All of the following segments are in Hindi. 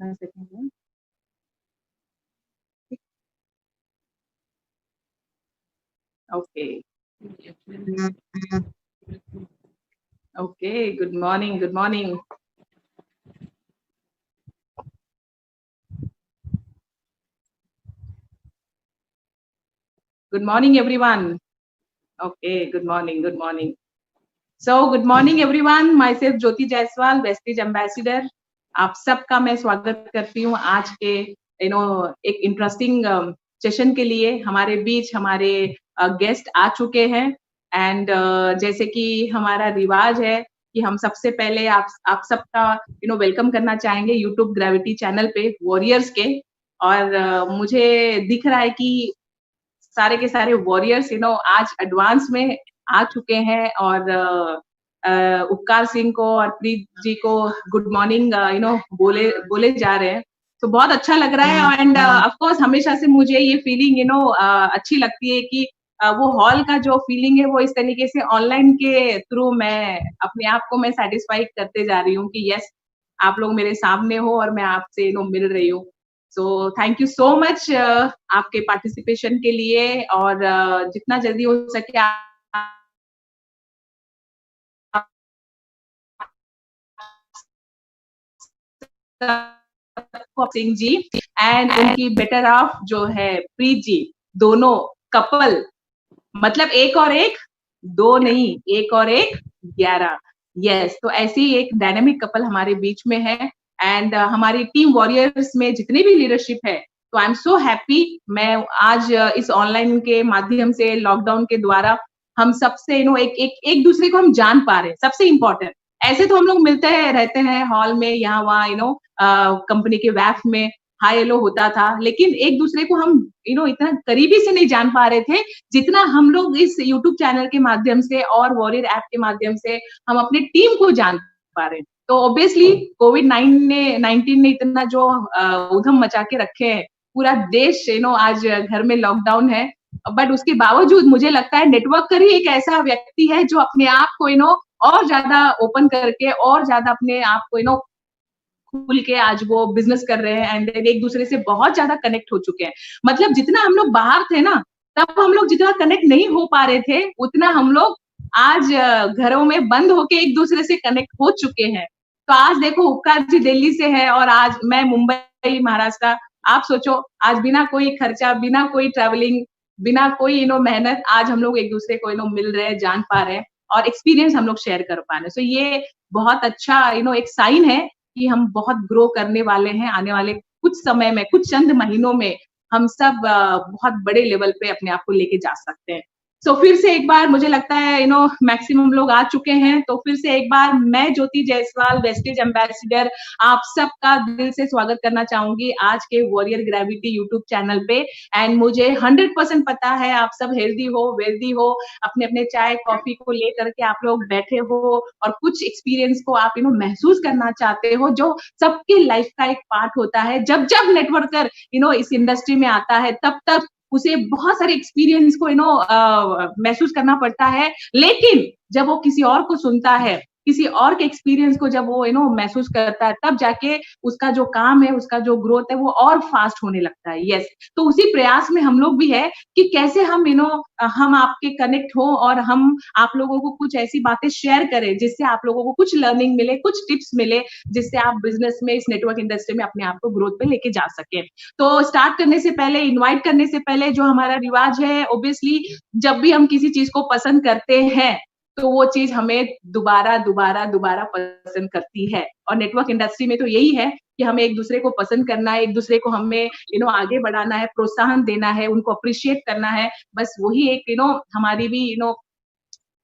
कितना सेकंड है? Okay okay, good morning, good morning. Good morning, everyone. Okay, good morning, good morning. So, good morning, everyone. Myself Jyoti Jaiswal, Vestige Ambassador. आप सबका मैं स्वागत करती हूँ आज के एक इंटरेस्टिंग सेशन के लिए। हमारे बीच हमारे गेस्ट आ चुके हैं एंड जैसे कि हमारा रिवाज है कि हम सबसे पहले आप सबका वेलकम करना चाहेंगे यूट्यूब ग्रेविटी चैनल पे वॉरियर्स के। और मुझे दिख रहा है कि सारे के सारे वॉरियर्स आज एडवांस में आ चुके हैं और उपकार सिंह को और प्रीत जी को गुड मॉर्निंग बोले बोले जा रहे हैं। तो बहुत अच्छा लग रहा है एंड ऑफ कोर्स हमेशा से मुझे ये फीलिंग अच्छी लगती है कि वो हॉल का जो फीलिंग है वो इस तरीके से ऑनलाइन के थ्रू मैं अपने आप को मैं सेटिस्फाई करते जा रही हूँ कि यस, आप लोग मेरे सामने हो और मैं आपसे मिल रही हूँ। So thank you so much आपके पार्टिसिपेशन के लिए और जितना जल्दी हो सके सिंह जी एंड उनकी बेटर हाफ जो है प्रीत जी, दोनों कपल, मतलब एक और एक, दो नहीं, एक और एक 11। यस, तो ऐसी एक डायनामिक कपल हमारे बीच में है एंड हमारी टीम वॉरियर्स में जितनी भी लीडरशिप है, तो आई एम सो हैप्पी। मैं आज इस ऑनलाइन के माध्यम से लॉकडाउन के द्वारा हम सबसे एक दूसरे को हम जान पा रहे हैं, सबसे इम्पोर्टेंट। ऐसे तो हम लोग मिलते हैं, रहते हैं हॉल में, यहाँ वहाँ कंपनी के वैफ में हाई हेलो होता था, लेकिन एक दूसरे को हम इतना करीबी से नहीं जान पा रहे थे जितना हम लोग इस यूट्यूब चैनल के माध्यम से और वॉरियर ऐप के माध्यम से हम अपने टीम को जान पा रहे हैं। तो ऑब्वियसली कोविड-19 ने इतना जो उधम मचा के रखे हैं, पूरा देश आज घर में लॉकडाउन है, बट उसके बावजूद मुझे लगता है नेटवर्कर ही एक ऐसा व्यक्ति है जो अपने आप को और ज्यादा ओपन करके और ज्यादा अपने आप को खुल के आज वो बिजनेस कर रहे हैं एंड एक दूसरे से बहुत ज्यादा कनेक्ट हो चुके हैं। मतलब जितना हम लोग बाहर थे ना, तब हम लोग जितना कनेक्ट नहीं हो पा रहे थे, उतना हम लोग आज घरों में बंद होके एक दूसरे से कनेक्ट हो चुके हैं। तो आज देखो, उपकार जी दिल्ली से है और आज मैं मुंबई महाराष्ट्र। आप सोचो, आज बिना कोई खर्चा, बिना कोई ट्रैवलिंग, बिना कोई मेहनत, आज हम लोग एक दूसरे को मिल रहे हैं, जान पा रहे हैं और एक्सपीरियंस हम लोग शेयर कर पा रहे हैं। सो ये बहुत अच्छा एक साइन है कि हम बहुत ग्रो करने वाले हैं। आने वाले कुछ समय में, कुछ चंद महीनों में हम सब बहुत बड़े लेवल पे अपने आप को लेके जा सकते हैं। सो फिर से एक बार मुझे लगता है मैक्सिमम लोग आ चुके हैं, तो फिर से एक बार मैं ज्योति जायसवाल, वेस्टेज एम्बेसडर, आप सबका दिल से स्वागत करना चाहूंगी आज के वॉरियर ग्रेविटी यूट्यूब चैनल पे। एंड मुझे 100% पता है आप सब हेल्दी हो, वेल्दी हो, अपने अपने चाय कॉफी को लेकर के आप लोग बैठे हो और कुछ एक्सपीरियंस को आप महसूस करना चाहते हो, जो सबकी लाइफ का एक पार्ट होता है। जब जब नेटवर्कर इस इंडस्ट्री में आता है, तब तक उसे बहुत सारे एक्सपीरियंस को महसूस करना पड़ता है, लेकिन जब वो किसी और को सुनता है, किसी और के एक्सपीरियंस को जब वो महसूस करता है, तब जाके उसका जो काम है, उसका जो ग्रोथ है, वो और फास्ट होने लगता है। यस, तो उसी प्रयास में हम लोग भी है कि कैसे हम हम आपके कनेक्ट हो और हम आप लोगों को कुछ ऐसी बातें शेयर करें जिससे आप लोगों को कुछ लर्निंग मिले, कुछ टिप्स मिले, जिससे आप बिजनेस में, इस नेटवर्क इंडस्ट्री में अपने आप को ग्रोथ पे लेके जा सके। तो स्टार्ट करने से पहले, इनवाइट करने से पहले, जो हमारा रिवाज है, ऑब्वियसली जब भी हम किसी चीज को पसंद करते हैं, तो वो चीज हमें दोबारा दोबारा दोबारा पसंद करती है। और नेटवर्क इंडस्ट्री में तो यही है कि हमें एक दूसरे को पसंद करना है, एक दूसरे को हमें आगे बढ़ाना है, प्रोत्साहन देना है, उनको अप्रिशिएट करना है। बस वही एक हमारी भी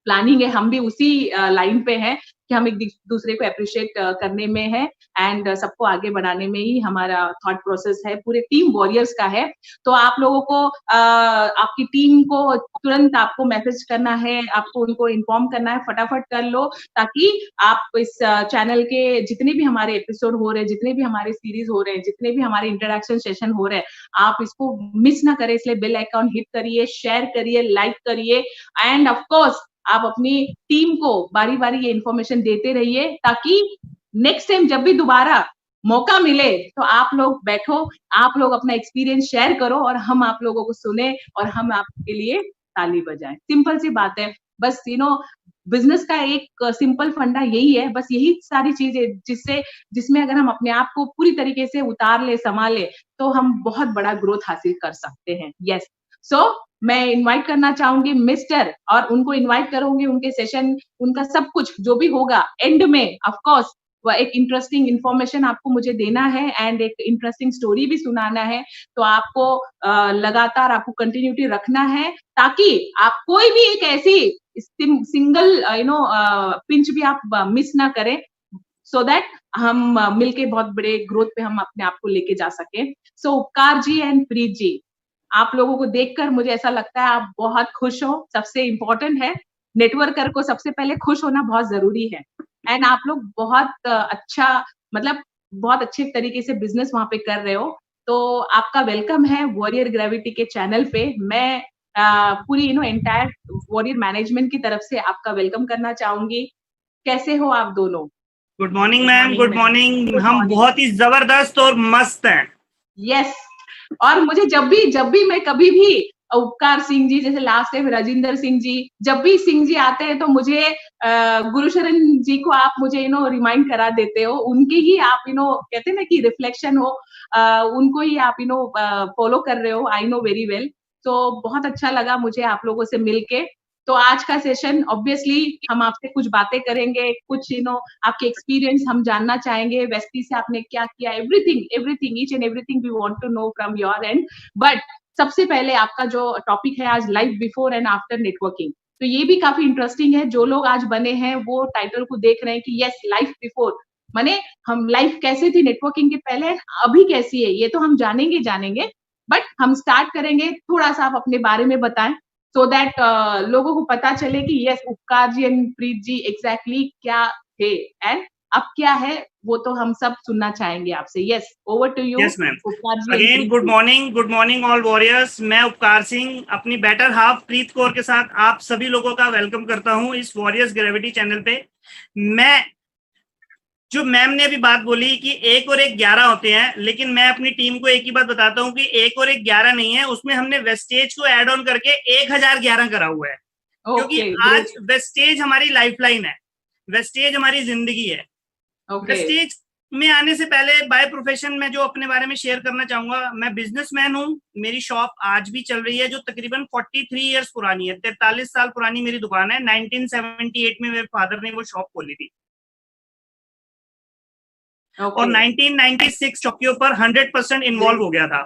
प्लानिंग है। हम भी उसी लाइन पे हैं कि हम एक दूसरे को अप्रिशिएट करने में है एंड सबको आगे बढ़ाने में ही हमारा थॉट प्रोसेस है, पूरे टीम वॉरियर्स का है। तो आप लोगों को आपकी टीम को तुरंत आपको मैसेज करना है, आपको उनको इन्फॉर्म करना है, फटाफट कर लो, ताकि आप इस चैनल के जितने भी हमारे एपिसोड हो रहे हैं, जितने भी हमारे सीरीज हो रहे हैं, जितने भी हमारे इंटरेक्शन सेशन हो रहे हैं, आप इसको मिस ना करें। इसलिए बेल आइकन हिट करिए, शेयर करिए, लाइक करिए एंड ऑफ कोर्स आप अपनी टीम को बारी बारी ये इन्फॉर्मेशन देते रहिए, ताकि नेक्स्ट टाइम जब भी दोबारा मौका मिले तो आप लोग बैठो, आप लोग अपना एक्सपीरियंस शेयर करो और हम आप लोगों को सुने और हम आपके लिए ताली बजाएं। सिंपल सी बात है, बस बिजनेस का एक सिंपल फंडा यही है, बस यही सारी चीजें जिसमें अगर हम अपने आप को पूरी तरीके से उतार ले, संभाले, तो हम बहुत बड़ा ग्रोथ हासिल कर सकते हैं। यस, सो मैं इनवाइट करना चाहूंगी मिस्टर, और उनको इनवाइट करूंगी उनके सेशन, उनका सब कुछ जो भी होगा एंड में, ऑफ कोर्स वह एक इंटरेस्टिंग इंफॉर्मेशन आपको मुझे देना है एंड एक इंटरेस्टिंग स्टोरी भी सुनाना है। तो आपको लगातार आपको कंटिन्यूटी रखना है, ताकि आप कोई भी एक ऐसी सिंगल पिंच भी आप मिस ना करें, सो दैट हम मिलके बहुत बड़े ग्रोथ पे हम अपने आप को लेके जा सके। सो उपकार जी एंड प्रीत जी, आप लोगों को देखकर मुझे ऐसा लगता है आप बहुत खुश हो। सबसे इम्पोर्टेंट है, नेटवर्कर को सबसे पहले खुश होना बहुत जरूरी है। एंड आप लोग बहुत अच्छा, मतलब बहुत अच्छे तरीके से बिजनेस वहां पे कर रहे हो। तो आपका वेलकम है वॉरियर ग्रेविटी के चैनल पे। मैं पूरी एंटायर वॉरियर मैनेजमेंट की तरफ से आपका वेलकम करना चाहूंगी। कैसे हो आप दोनों? Good morning ma'am, good morning. हम बहुत ही जबरदस्त और मस्त हैं। यस, और मुझे जब भी मैं कभी भी उपकार सिंह जी, जैसे लास्ट टाइम राजिंदर सिंह जी, जब भी सिंह जी आते हैं तो मुझे गुरुशरण जी को आप मुझे रिमाइंड करा देते हो। उनके ही आप कहते हैं ना कि रिफ्लेक्शन हो, उनको ही आप फॉलो कर रहे हो, आई नो वेरी वेल। तो बहुत अच्छा लगा मुझे आप लोगों से मिलके। तो आज का सेशन ऑब्वियसली हम आपसे कुछ बातें करेंगे, कुछ आपके एक्सपीरियंस हम जानना चाहेंगे, वेस्टी से आपने क्या किया, everything each and everything we want to know from your end. But सबसे पहले आपका जो टॉपिक है आज, life before and after networking, तो ये भी काफी इंटरेस्टिंग है। जो लोग आज बने हैं वो टाइटल को देख रहे हैं कि यस, लाइफ बिफोर माने हम लाइफ कैसे थी नेटवर्किंग के पहले, अभी कैसी है, ये तो हम जानेंगे। बट हम स्टार्ट करेंगे, थोड़ा सा आप अपने बारे में बताएं, सो दैट लोगों को पता चले कि यस, उपकार जी एंड प्रीत जी एग्जैक्टली क्या थे एंड अब क्या है, वो तो हम सब सुनना चाहेंगे आपसे। Yes, over to you. Yes ma'am. Again good morning all warriors. मैं उपकार सिंह अपनी बेटर हाफ प्रीत कौर के साथ आप सभी लोगों का वेलकम करता हूं इस वॉरियर्स ग्रेविटी चैनल पे। मैं जो मैम ने अभी बात बोली कि 1 और 1 11 होते हैं, लेकिन मैं अपनी टीम को एक ही बात बताता हूं कि 1 और 1 11 नहीं है, उसमें हमने वेस्टेज को ऐड ऑन करके 1011 करा हुआ है। क्योंकि आज वेस्टेज हमारी लाइफलाइन है, वेस्टेज हमारी जिंदगी है। वेस्टेज में आने से पहले बाय प्रोफेशन में जो अपने बारे में शेयर करना चाहूंगा, मैं बिजनेसमैन हूं। मेरी शॉप आज भी चल रही है, जो तकरीबन 43 इयर्स पुरानी है, 43 साल पुरानी मेरी दुकान है। 1978 में मेरे फादर ने वो शॉप खोली थी। और 1996 चौकियों पर 100% इन्वॉल्व हो गया था।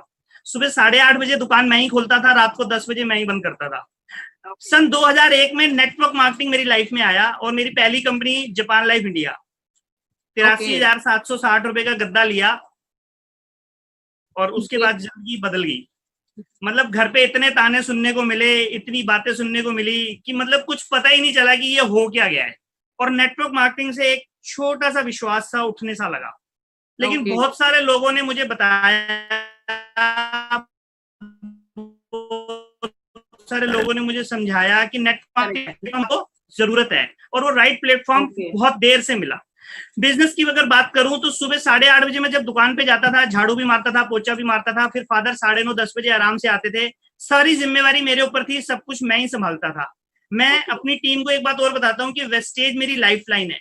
सुबह 8:30 बजे दुकान मैं ही खोलता था, रात को 10 बजे मैं ही बंद करता था। सन 2001 में नेटवर्क मार्केटिंग मेरी लाइफ में आया और मेरी पहली कंपनी जापान लाइफ इंडिया, 83,760 रुपए का गद्दा लिया और उसके बाद जिंदगी बदल गई। मतलब घर पे इतने ताने सुनने को मिले, इतनी बातें सुनने को मिली कि मतलब कुछ पता ही नहीं चला कि ये हो क्या गया है। और नेटवर्क मार्केटिंग से एक छोटा सा विश्वास सा उठने सा लगा। लेकिन बहुत सारे लोगों ने मुझे बताया, सारे लोगों ने मुझे समझाया कि नेटवर्क को जरूरत है, और वो राइट प्लेटफॉर्म बहुत देर से मिला। बिजनेस की अगर बात करूं तो सुबह 8:30 बजे मैं जब दुकान पे जाता था, झाड़ू भी मारता था, पोछा भी मारता था, फिर फादर 9:30-10 बजे आराम से आते थे। सारी जिम्मेवारी मेरे ऊपर थी, सब कुछ मैं ही संभालता था। मैं अपनी टीम को एक बात और बताता हूँ कि वेस्टेज मेरी लाइफ लाइन है।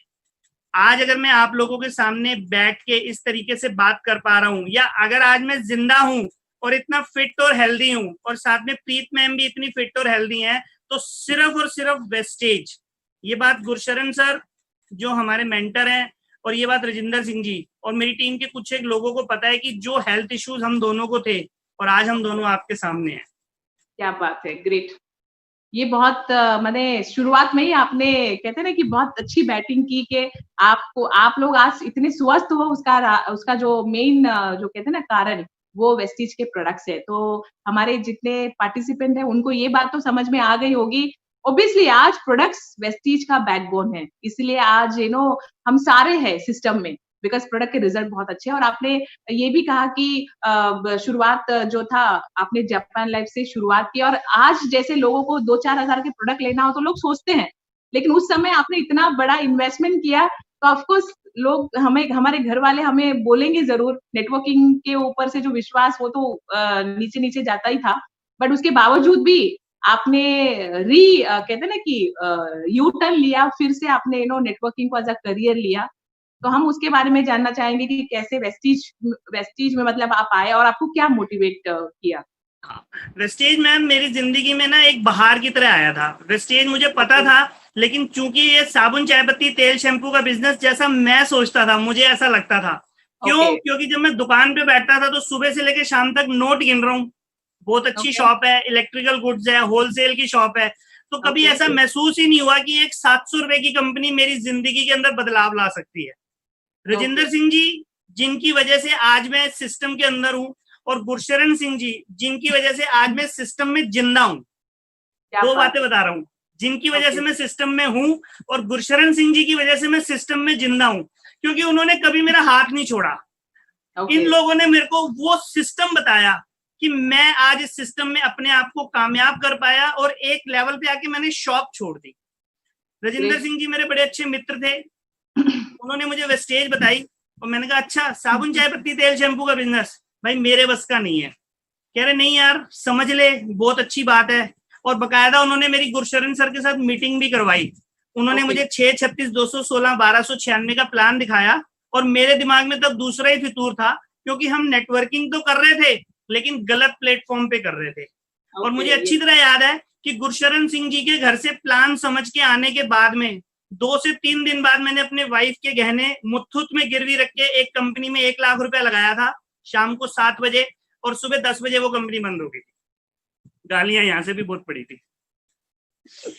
आज अगर मैं आप लोगों के सामने बैठ के इस तरीके से बात कर पा रहा हूँ, या अगर आज मैं जिंदा हूँ और इतना फिट और हेल्दी हूँ, और साथ में प्रीत मैम भी इतनी फिट और हेल्दी हैं, तो सिर्फ और सिर्फ वेस्टेज। ये बात गुरशरण सर जो हमारे मेंटर हैं, और ये बात राजिंदर सिंह जी और मेरी टीम के कुछ एक लोगों को पता है कि जो हेल्थ इश्यूज हम दोनों को थे, और आज हम दोनों आपके सामने हैं। क्या बात है, ग्रेट। ये बहुत मैंने शुरुआत में ही आपने कहते हैं ना कि बहुत अच्छी बैटिंग की कि आप लोग आज इतने स्वस्थ हो, उसका जो मेन जो कहते हैं ना कारण, वो वेस्टीज के प्रोडक्ट्स है। तो हमारे जितने पार्टिसिपेंट है उनको ये बात तो समझ में आ गई होगी। ऑब्वियसली आज प्रोडक्ट्स वेस्टीज का बैकबोन है, इसलिए आज हम सारे हैं सिस्टम में, बिकॉज प्रोडक्ट के रिजल्ट बहुत अच्छे हैं। और आपने ये भी कहा कि शुरुआत जो था आपने जापान लाइफ से शुरुआत की, और आज जैसे लोगों को 2-4 हजार के प्रोडक्ट लेना हो तो लोग सोचते हैं, लेकिन उस समय आपने इतना बड़ा इन्वेस्टमेंट किया, तो ऑफकोर्स लोग हमें, हमारे घर वाले हमें बोलेंगे जरूर, नेटवर्किंग के ऊपर से जो विश्वास वो तो नीचे नीचे जाता ही था, बट उसके बावजूद भी आपने कहते हैं ना कि यू टर्न लिया, फिर से आपने नेटवर्किंग को एज अ करियर लिया। तो हम उसके बारे में जानना चाहेंगे कि कैसे वेस्टीज वेस्टीज में मतलब आप आए और आपको क्या मोटिवेट किया। वेस्टेज मैम मेरी जिंदगी में ना एक बहार की तरह आया था। वेस्टेज मुझे पता था, लेकिन चूंकि ये साबुन, चाय पत्ती, तेल, शैम्पू का बिजनेस जैसा मैं सोचता था, मुझे ऐसा लगता था। क्यों? क्योंकि जब मैं दुकान पे बैठता था तो सुबह से लेकर शाम तक नोट गिन रहा हूँ, बहुत अच्छी शॉप है, इलेक्ट्रिकल गुड्स है, होलसेल की शॉप है, तो कभी ऐसा महसूस ही नहीं हुआ कि एक 700 रुपए की कंपनी मेरी जिंदगी के अंदर बदलाव ला सकती है। राजेंद्र सिंह जी, जिनकी वजह से आज मैं सिस्टम के अंदर हूँ, और गुरशरण सिंह जी, जिनकी वजह से आज मैं सिस्टम में जिंदा हूँ। दो बातें बता रहा हूँ, जिनकी वजह से मैं सिस्टम में हूँ, और गुरशरण सिंह जी की वजह से मैं सिस्टम में जिंदा हूँ, क्योंकि उन्होंने कभी मेरा हाथ नहीं छोड़ा। इन लोगों ने मेरे को वो सिस्टम बताया कि मैं आज इस सिस्टम में अपने आप को कामयाब कर पाया, और एक लेवल पे आके मैंने शॉप छोड़ दी। राजेंद्र सिंह जी मेरे बड़े अच्छे मित्र थे, उन्होंने मुझे वेस्टेज बताई, और मैंने कहा अच्छा, साबुन, चाय पत्ती, तेल, शैम्पू का बिजनेस भाई मेरे बस का नहीं है। कह रहे नहीं यार, समझ ले, बहुत अच्छी बात है। और बकायदा उन्होंने मेरी गुरशरण सर के साथ मीटिंग भी करवाई। उन्होंने मुझे 6, 36, 216, 1296 का प्लान दिखाया, और मेरे दिमाग में तब दूसरा ही फितूर था, क्योंकि हम नेटवर्किंग तो कर रहे थे लेकिन गलत प्लेटफॉर्म पे कर रहे थे। और मुझे अच्छी तरह याद है कि गुरशरण सिंह जी के घर से प्लान समझ के आने के बाद में 2 से 3 दिन बाद मैंने अपने वाइफ के गहने मुथुट में गिरवी रख के एक कंपनी में 1 लाख रुपया लगाया था, शाम को 7 बजे, और सुबह 10 बजे वो कंपनी बंद हो गई थी। गालियां यहाँ से भी बहुत पड़ी थी।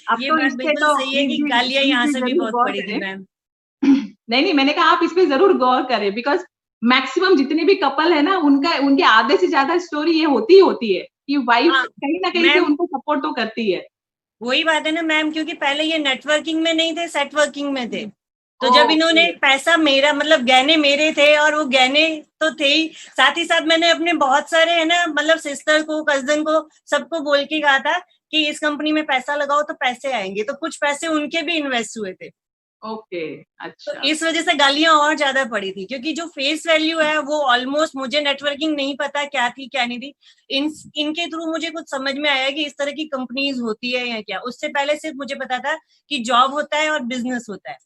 अब ये बात बिल्कुल सही है कि गालियां यहाँ से भी बहुत पड़ी थी मैम। नहीं, मैंने कहा आप इस पे जरूर गौर करें, बिकॉज मैक्सिमम जितने भी कपल है ना, उनके आधे से ज्यादा स्टोरी ये होती है कि वाइफ कहीं ना कहीं से उनको सपोर्ट तो करती है। वही बात है ना मैम, क्योंकि पहले ये नेटवर्किंग में नहीं थे, सेटवर्किंग में थे। तो जब इन्होंने पैसा मेरा, मतलब गहने मेरे थे, और वो गहने तो थे ही, साथ ही साथ मैंने अपने बहुत सारे है ना, मतलब सिस्टर को, कजन को, सबको बोल के कहा था कि इस कंपनी में पैसा लगाओ तो पैसे आएंगे। तो कुछ पैसे उनके भी इन्वेस्ट हुए थे। अच्छा। तो इस वजह से गालियां और ज्यादा पड़ी थी, क्योंकि जो फेस वैल्यू है वो ऑलमोस्ट, मुझे नेटवर्किंग नहीं पता क्या थी क्या नहीं थी, इनके थ्रू मुझे कुछ समझ में आया कि इस तरह की कंपनीज होती है या क्या। उससे पहले सिर्फ मुझे पता था कि जॉब होता है और बिजनेस होता है।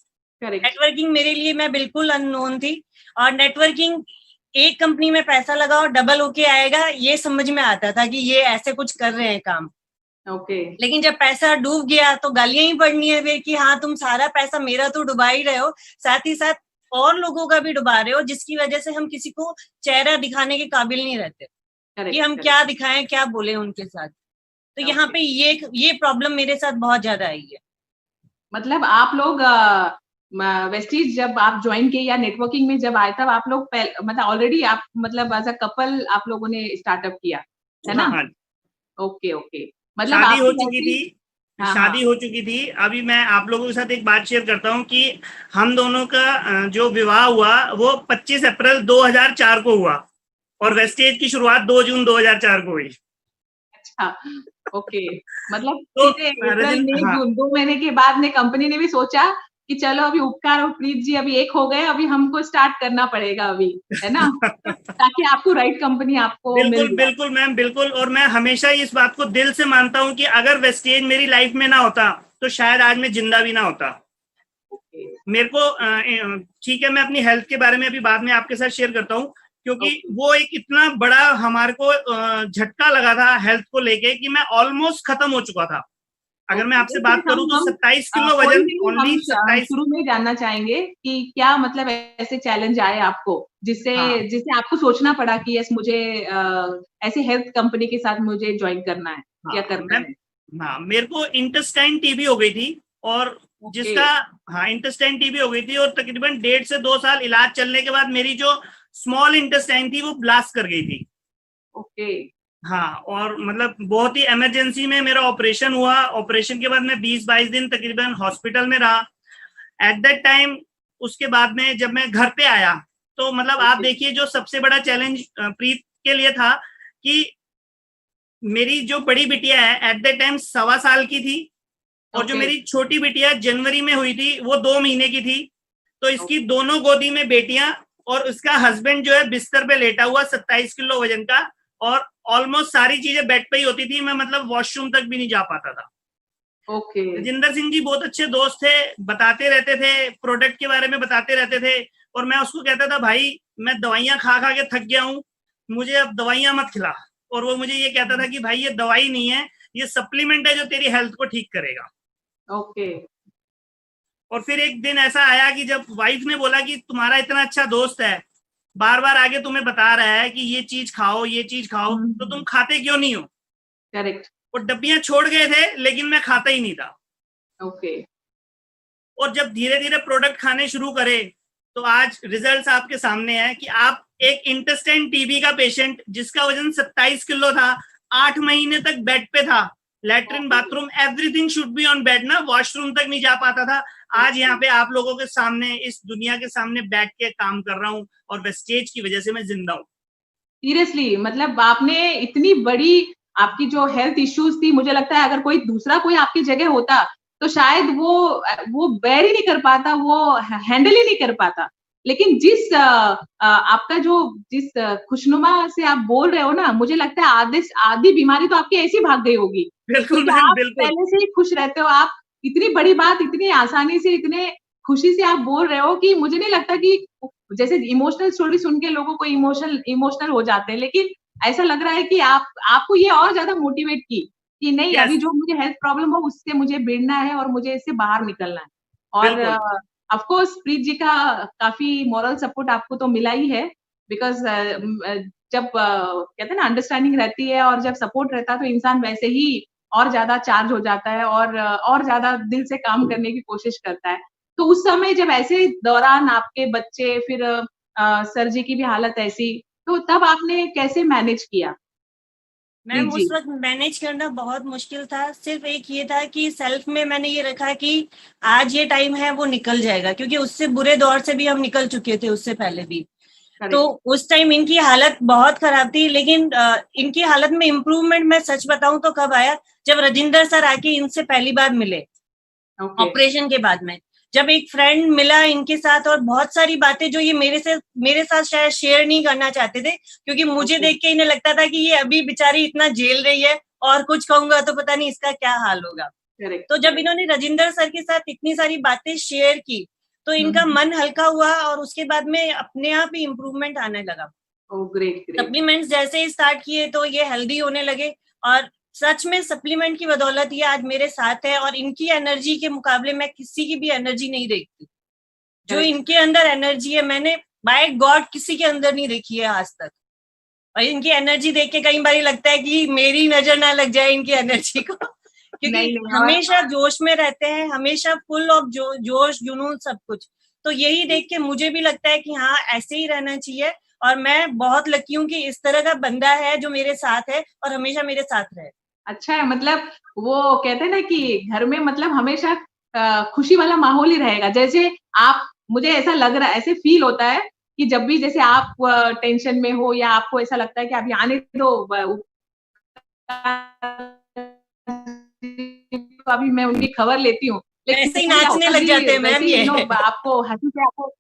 नेटवर्किंग मेरे लिए, मैं बिल्कुल अननोन थी। और नेटवर्किंग, एक कंपनी में पैसा लगाओ डबल होके आएगा, ये समझ में आता था कि ये ऐसे कुछ कर रहे हैं काम। लेकिन जब पैसा डूब गया तो गालियां ही पड़नी है फिर कि हाँ, तुम सारा पैसा मेरा तो डुबा ही रहे हो, साथ ही साथ और लोगों का भी डुबा रहे हो, जिसकी वजह से हम किसी को चेहरा दिखाने के काबिल नहीं रहते कि हम क्या दिखाएं, क्या बोले उनके साथ। तो यहाँ पे ये प्रॉब्लम मेरे साथ बहुत ज्यादा आई है। मतलब आप लोग वेस्टीज जब आप ज्वाइन किए या नेटवर्किंग में जब आए, तब आप लोग मतलब ऑलरेडी आप मतलब एज अ कपल आप लोगों ने स्टार्टअप किया है ना? ओके। मतलब शादी हो चुकी थी, शादी हो चुकी थी। अभी मैं आप लोगों के साथ एक बात शेयर करता हूँ कि हम दोनों का जो विवाह हुआ वो 25 अप्रैल 2004 को हुआ, और वेस्टेज की शुरुआत 2 जून 2004 को हुई। अच्छा, ओके। मतलब तो अप्रैल मई जून 2 महीने के बाद में कंपनी ने भी सोचा कि चलो अभी उपकार और प्रीत जी अभी एक हो गए, अभी हमको स्टार्ट करना पड़ेगा अभी, है ना? ताकि आपको राइट कंपनी आपको बिल्कुल मैम, बिल्कुल। और मैं हमेशा इस बात को दिल से मानता हूँ कि अगर वेस्टेज मेरी लाइफ में ना होता तो शायद आज मैं जिंदा भी ना होता। मेरे को ठीक है, मैं अपनी हेल्थ के बारे में अभी बाद में आपके साथ शेयर करता हूँ, क्योंकि वो एक इतना बड़ा हमारे को झटका लगा था हेल्थ को लेके कि मैं ऑलमोस्ट खत्म हो चुका था। अगर मैं आपसे बात करूं तो 27 किलो वजन, ओनली 27। शुरू में जानना चाहेंगे कि क्या मतलब ऐसे चैलेंज आए आपको जिससे आपको सोचना पड़ा कि यस, मुझे ऐसे हेल्थ कंपनी के साथ मुझे ज्वाइन करना है, क्या करना है? हाँ, मेरे को इंटेस्टाइन टीबी हो गई थी, और जिसका इंटेस्टाइन टीबी हो गई थी, और तकरीबन 1.5 से 2 साल इलाज चलने के बाद मेरी जो स्मॉल इंटेस्टाइन थी वो ब्लास्ट कर गई थी। हाँ, और मतलब बहुत ही इमरजेंसी में मेरा ऑपरेशन हुआ। ऑपरेशन के बाद मैं 20-22 दिन तकरीबन हॉस्पिटल में रहा। एट दैट टाइम उसके बाद में जब मैं घर पे आया तो मतलब आप देखिए, जो सबसे बड़ा चैलेंज प्रीत के लिए था कि मेरी जो बड़ी बिटिया है एट दैट टाइम 1.25 साल की थी, और जो मेरी छोटी बिटिया जनवरी में हुई थी वो 2 महीने की थी। तो इसकी दोनों गोदी में बेटियां और उसका हस्बैंड जो है बिस्तर पे लेटा हुआ 27 किलो वजन का, और ऑलमोस्ट सारी चीजें बेड पे ही होती थी, मैं मतलब वॉशरूम तक भी नहीं जा पाता था। ओके। राजिंदर सिंह जी बहुत अच्छे दोस्त थे, बताते रहते थे, प्रोडक्ट के बारे में बताते रहते थे, और मैं उसको कहता था भाई मैं दवाइयां खा खा के थक गया हूँ, मुझे अब दवाइयां मत खिला। और वो मुझे ये कहता था कि भाई ये दवाई नहीं है, ये सप्लीमेंट है जो तेरी हेल्थ को ठीक करेगा। ओके। और फिर एक दिन ऐसा आया कि जब वाइफ ने बोला कि तुम्हारा इतना अच्छा दोस्त है, बार बार आगे तुम्हें बता रहा है कि ये चीज खाओ ये चीज खाओ, तो तुम खाते क्यों नहीं हो? करेक्ट। वो डब्बियां छोड़ गए थे लेकिन मैं खाता ही नहीं था। ओके। और जब धीरे धीरे प्रोडक्ट खाने शुरू करे तो आज रिजल्ट्स आपके सामने है कि आप एक इंटेस्टाइन टीबी का पेशेंट जिसका वजन 27 किलो था, 8 महीने तक बेड पे था, latrine bathroom everything should be on bed ना, वॉशरूम तक नहीं जा पाता था, आज यहाँ पे आप लोगों के सामने इस दुनिया के सामने बैठ के काम कर रहा हूँ, और वेस्टेज की वजह से मैं जिंदा हूँ। सीरियसली, मतलब आपने इतनी बड़ी आपकी जो हेल्थ इश्यूज थी, मुझे लगता है अगर कोई दूसरा कोई आपकी जगह होता तो शायद वो बेयर ही नहीं कर पाता, वो हैंडल ही नहीं कर पाता। लेकिन आपका जो जिस खुशनुमा से आप बोल रहे हो ना, मुझे लगता है आधी बीमारी तो आपकी ऐसी भाग गई होगी। बिल्कुल आप बिल्कुल। पहले से ही खुश रहते हो, आप इतनी बड़ी बात इतनी आसानी से इतने खुशी से आप बोल रहे हो कि मुझे नहीं लगता कि जैसे इमोशनल स्टोरी सुन के लोगों को इमोशनल हो जाते हैं, लेकिन ऐसा लग रहा है कि आपको ये और ज्यादा मोटिवेट की कि नहीं Yes. अभी जो मुझे हेल्थ प्रॉब्लम हो उससे मुझे भिड़ना है और मुझे इससे बाहर निकलना है। और ऑफ कोर्स प्रीत जी का काफी मॉरल सपोर्ट आपको तो मिला ही है, बिकॉज जब कहते हैं ना अंडरस्टैंडिंग रहती है और जब सपोर्ट रहता है तो इंसान वैसे ही और ज्यादा चार्ज हो जाता है और ज्यादा दिल से काम करने की कोशिश करता है। तो उस समय जब ऐसे दौरान आपके बच्चे फिर सर जी की भी हालत ऐसी, तो तब आपने कैसे मैनेज किया? मैम उस वक्त मैनेज करना बहुत मुश्किल था। सिर्फ एक ये था कि सेल्फ में मैंने ये रखा कि आज ये टाइम है वो निकल जाएगा, क्योंकि उससे बुरे दौर से भी हम निकल चुके थे उससे पहले भी। तो उस टाइम इनकी हालत बहुत खराब थी, लेकिन इनकी हालत में इम्प्रूवमेंट मैं सच बताऊं तो कब आया, जब राजिंदर सर आके इनसे पहली बार मिले ऑपरेशन के बाद में। जब एक फ्रेंड मिला इनके साथ और बहुत सारी बातें जो ये मेरे साथ शायद शेयर नहीं करना चाहते थे, क्योंकि मुझे देख के इन्हें लगता था कि ये अभी बेचारी इतना झेल रही है और कुछ कहूंगा तो पता नहीं इसका क्या हाल होगा। तो जब इन्होंने राजिंदर सर के साथ इतनी सारी बातें शेयर की तो इनका मन हल्का हुआ और उसके बाद में अपने आप ही इम्प्रूवमेंट आने लगा। सप्लीमेंट्स जैसे ही स्टार्ट किए तो ये हेल्दी होने लगे, और सच में सप्लीमेंट की बदौलत ये आज मेरे साथ है, और इनकी एनर्जी के मुकाबले मैं किसी की भी एनर्जी नहीं देखती। जो इनके अंदर एनर्जी है मैंने बाय गॉड किसी के अंदर नहीं देखी है आज तक। और इनकी एनर्जी देख के कई बार लगता है कि मेरी नजर ना लग जाए इनकी एनर्जी को, क्योंकि हमेशा जोश में रहते हैं, हमेशा फुल ऑफ जोश जुनून सब कुछ। तो यही देख के मुझे भी लगता है कि हाँ ऐसे ही रहना चाहिए, और मैं बहुत लकी हूँ कि इस तरह का बंदा है जो मेरे साथ है और हमेशा मेरे साथ रहे। अच्छा है, मतलब वो कहते हैं ना कि घर में मतलब हमेशा खुशी वाला माहौल ही रहेगा। जैसे आप, मुझे ऐसा लग रहा है, ऐसे फील होता है कि जब भी जैसे आप टेंशन में हो या आपको ऐसा लगता है कि अभी आने दो, अभी मैं उनकी खबर लेती हूँ, ऐसे ही नाचने लग जाते हैं मैम ये। आपको हंसी से आपको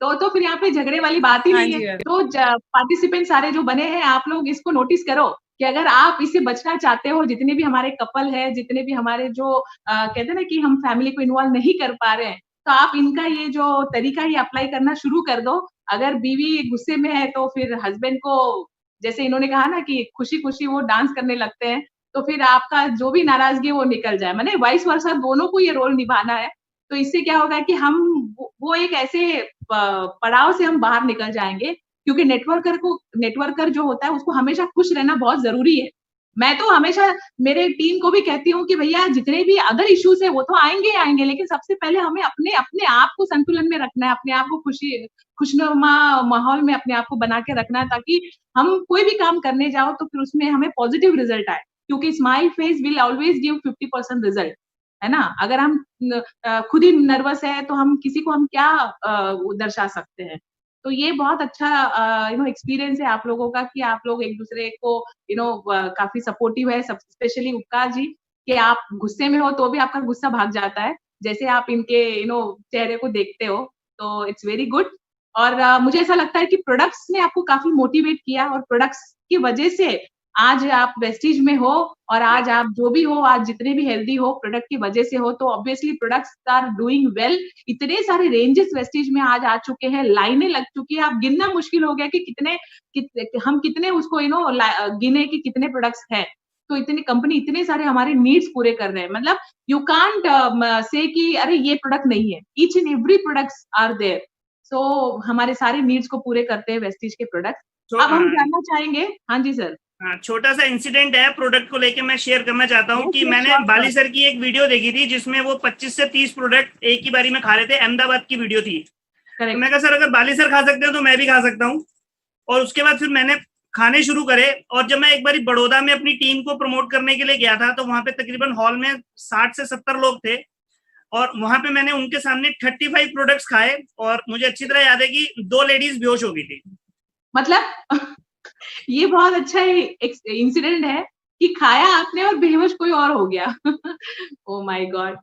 तो फिर यहाँ पे झगड़े वाली बात ही नहीं है। तो पार्टिसिपेंट सारे जो बने हैं, आप लोग इसको नोटिस करो कि अगर आप इससे बचना चाहते हो, जितने भी हमारे कपल है, जितने भी हमारे जो कहते हैं ना कि हम फैमिली को इन्वॉल्व नहीं कर पा रहे हैं, तो आप इनका ये जो तरीका ही अप्लाई करना शुरू कर दो। अगर बीवी गुस्से में है तो फिर हस्बैंड को, जैसे इन्होंने कहा ना कि खुशी खुशी वो डांस करने लगते हैं, तो फिर आपका जो भी नाराजगी वो निकल जाए, माने वाइस वर्सा दोनों को ये रोल निभाना है। तो इससे क्या होगा कि हम वो एक ऐसे पड़ाव से हम बाहर निकल जाएंगे, क्योंकि नेटवर्कर जो होता है उसको हमेशा खुश रहना बहुत जरूरी है। मैं तो हमेशा मेरे टीम को भी कहती हूँ कि भैया जितने भी अदर इश्यूज है वो तो आएंगे, लेकिन सबसे पहले हमें अपने आप को संतुलन में रखना है, अपने आप को खुशनुमा माहौल में अपने आप को बना के रखना है, ताकि हम कोई भी काम करने जाओ तो फिर उसमें हमें पॉजिटिव रिजल्ट आए, क्योंकि smile face will always give 50% result, है ना। अगर हम खुद ही नर्वस है तो हम किसी को हम क्या दर्शा सकते हैं। तो ये बहुत अच्छा एक्सपीरियंस है आप लोगों का कि आप लोग एक दूसरे को काफी सपोर्टिव है, स्पेशली उपकार जी, कि आप गुस्से में हो तो भी आपका गुस्सा भाग जाता है, जैसे आप इनके चेहरे को देखते हो। तो इट्स वेरी गुड। और मुझे ऐसा लगता है कि प्रोडक्ट्स ने आपको काफी मोटिवेट किया और प्रोडक्ट्स की वजह से आज आप वेस्टीज में हो और आज आप जो भी हो, आज जितने भी हेल्दी हो प्रोडक्ट की वजह से हो, तो obviously products are doing well. इतने सारे रेंजेस वेस्टीज में आज आ चुके हैं, लाइनें लग चुकी है, आप गिनना मुश्किल हो गया कि हम कितने उसको गिने कि कितने प्रोडक्ट्स हैं। तो इतनी कंपनी इतने सारे हमारे नीड्स पूरे कर रहे हैं, मतलब यू कांट से कि अरे ये प्रोडक्ट नहीं है, each and every products are there. So हमारे सारे नीड्स को पूरे करते हैं वेस्टीज के प्रोडक्ट। अब हम जानना चाहेंगे, हाँ जी सर। छोटा सा इंसिडेंट है प्रोडक्ट को लेके, मैं शेयर करना चाहता हूँ कि मैंने बाली सर की एक वीडियो देखी थी जिसमें वो 25 से 30 प्रोडक्ट एक ही बारी में खा रहे थे। अहमदाबाद की वीडियो थी। तो मैं कहा सर अगर बाली सर खा सकते हो तो मैं भी खा सकता हूँ। और उसके बाद फिर मैंने खाने शुरू करे। और जब मैं एक बारी बड़ौदा में अपनी टीम को प्रमोट करने के लिए गया था तो वहां पे तकरीबन हॉल में 60 से 70 लोग थे और वहां पे मैंने उनके सामने 35 प्रोडक्ट्स खाए और मुझे अच्छी तरह याद है कि 2 लेडीज बेहोश हो गई थी। मतलब ये बहुत अच्छा इंसिडेंट है कि खाया आपने और बेहोश कोई और हो गया। Oh my God.